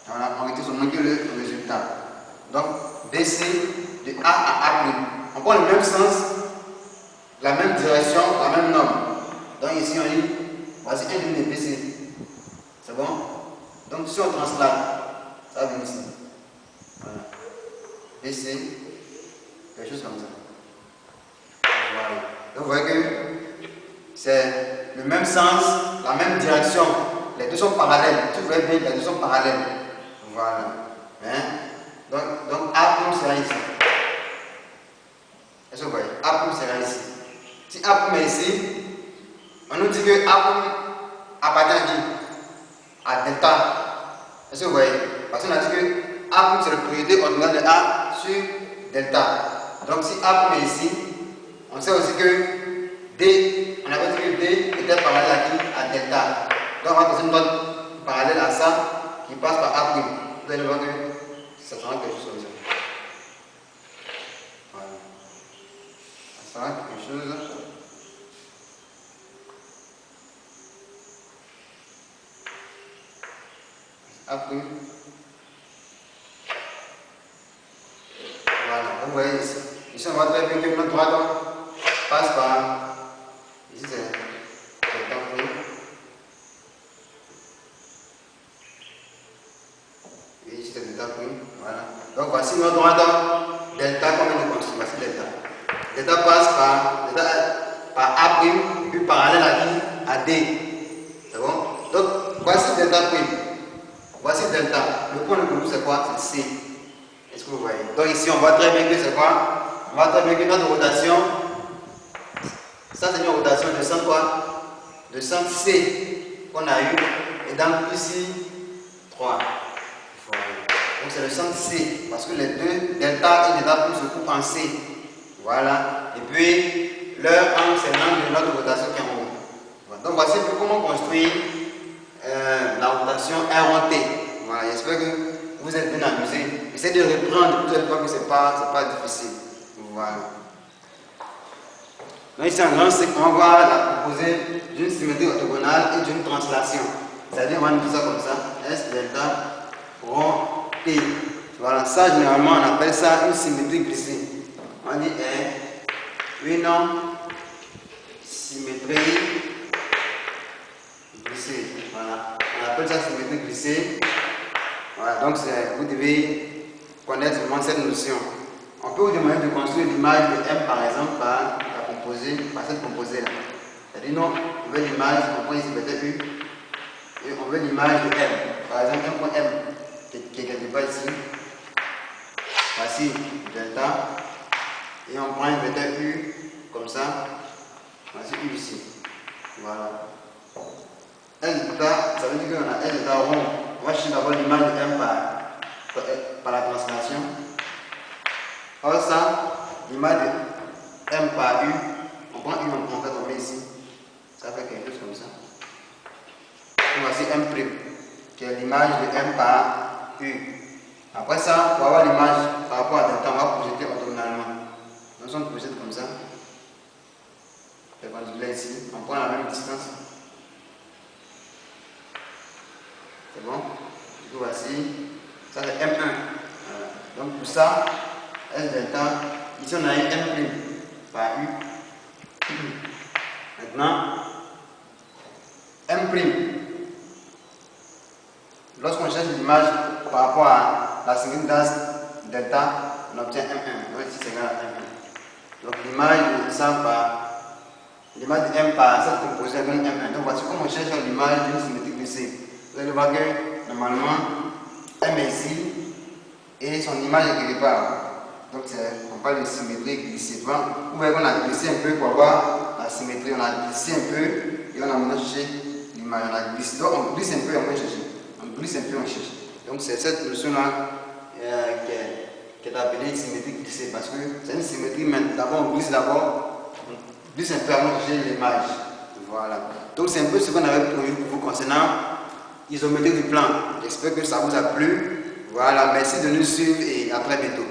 Voilà, on retire seulement que le résultat. Donc, BC de A à A'. On prend le même sens, la même direction, la même norme. Donc ici on dit, voici un demi de BC. C'est bon? Donc si on translate, ça va venir ici. Voilà. BC, quelque chose comme ça. Voilà. Donc vous voyez que c'est le même sens, la même direction. Les deux sont parallèles. Tu vois bien, les deux sont parallèles. Voilà. Hein? Donc A' sera ici. Est-ce que vous voyez? A' sera ici. Si A' est ici, on nous dit que A' appartient à qui? À delta. Est-ce que vous voyez? Parce qu'on a dit que A' c'est le projeté orthogonal de A sur delta. Donc si A' est ici, on sait aussi que D, on avait dit que D était parallèle à qui? À delta. Donc on va passer une note parallèle à ça qui passe par A'. Vous allez voir que ça sera quelque chose comme ça. Voilà. Ça sera quelque chose. A'. Voilà. Vous voyez ici. Ici on voit très bien que notre droite passe par. Ici c'est. Et ici prime. Voilà. Donc voici notre droite delta comme on construit. Voici delta. Delta passe par A prime, puis parallèle à qui? À D. C'est bon? Donc voici delta prime. Voici delta. Le point de contour c'est quoi? C'est C. Est-ce que vous voyez? Donc ici on voit très bien que c'est quoi? On voit très bien que notre rotation, ça c'est une rotation de centre quoi? De centre C qu'on a eu. Et donc ici 3. Voilà. Donc c'est le centre C. Parce que les deux delta et delta prime se coupent en C. Voilà. Et puis leur angle c'est l'angle de notre rotation qui est en haut. Voilà. Donc voici comment construire la rotation R1T. Voilà, j'espère que vous êtes bien amusés. Essayez de reprendre toute cette fois que c'est pas difficile. Voilà. Donc ici en grand C, on va la composer d'une symétrie orthogonale et d'une translation. C'est-à-dire on va nous dire ça comme ça. S delta rond T. Voilà, ça généralement on appelle ça une symétrie glissée. On dit une symétrie glissée. Voilà. On appelle ça symétrie glissée. Voilà, donc vous devez connaître vraiment cette notion. On peut vous demander de construire l'image de M par exemple par cette composée là. C'est-à-dire non, on veut l'image, on prend ici peut-être U, et on veut l'image de M. Par exemple, un point M qui est quelque part ici. Voici delta. Et on prend un vecteur U comme ça. Voici U ici. Voilà. L delta, ça veut dire qu'on a L delta rond. On va chercher d'abord l'image de M par la translation. Or ça, l'image de M par U, on prend U, on fait tomber ici. Ça fait quelque chose comme ça. Et voici M', qui est l'image de M par U. Après ça, pour avoir l'image par rapport à delta, on va projeter orthogonalement. Donc on projette comme ça. Perpendiculaire ici. On prend la même distance. C'est bon? Du coup, voici. Ça c'est M1. Voilà. Donc pour ça, S delta, ici on a eu M' par U. Maintenant, M'. Lorsqu'on cherche l'image par rapport à la symétrie d'axe delta, on obtient M1. Donc ici c'est égal à M1. Donc l'image de ça l'image de M par cette composée donne M1. Donc voici comment on cherche l'image d'une symétrie glissée. Vous allez voir que normalement M est ici et son image est quelque part. Donc on parle de symétrie glissée. Vous voyez qu'on a glissé un peu pour avoir la symétrie. On a glissé un peu et on a maintenant cherché l'image. On a glissé. Donc on glisse un peu et on va chercher. On glisse un peu, on cherche. Donc c'est cette notion-là qui est appelée symétrie glissée parce que c'est une symétrie, mais d'abord on glisse un peu avant de chercher l'image. Voilà. Donc c'est un peu ce qu'on avait prévu pour vous concernant l'isométrie du plan. J'espère que ça vous a plu. Voilà, merci de nous suivre et à très bientôt.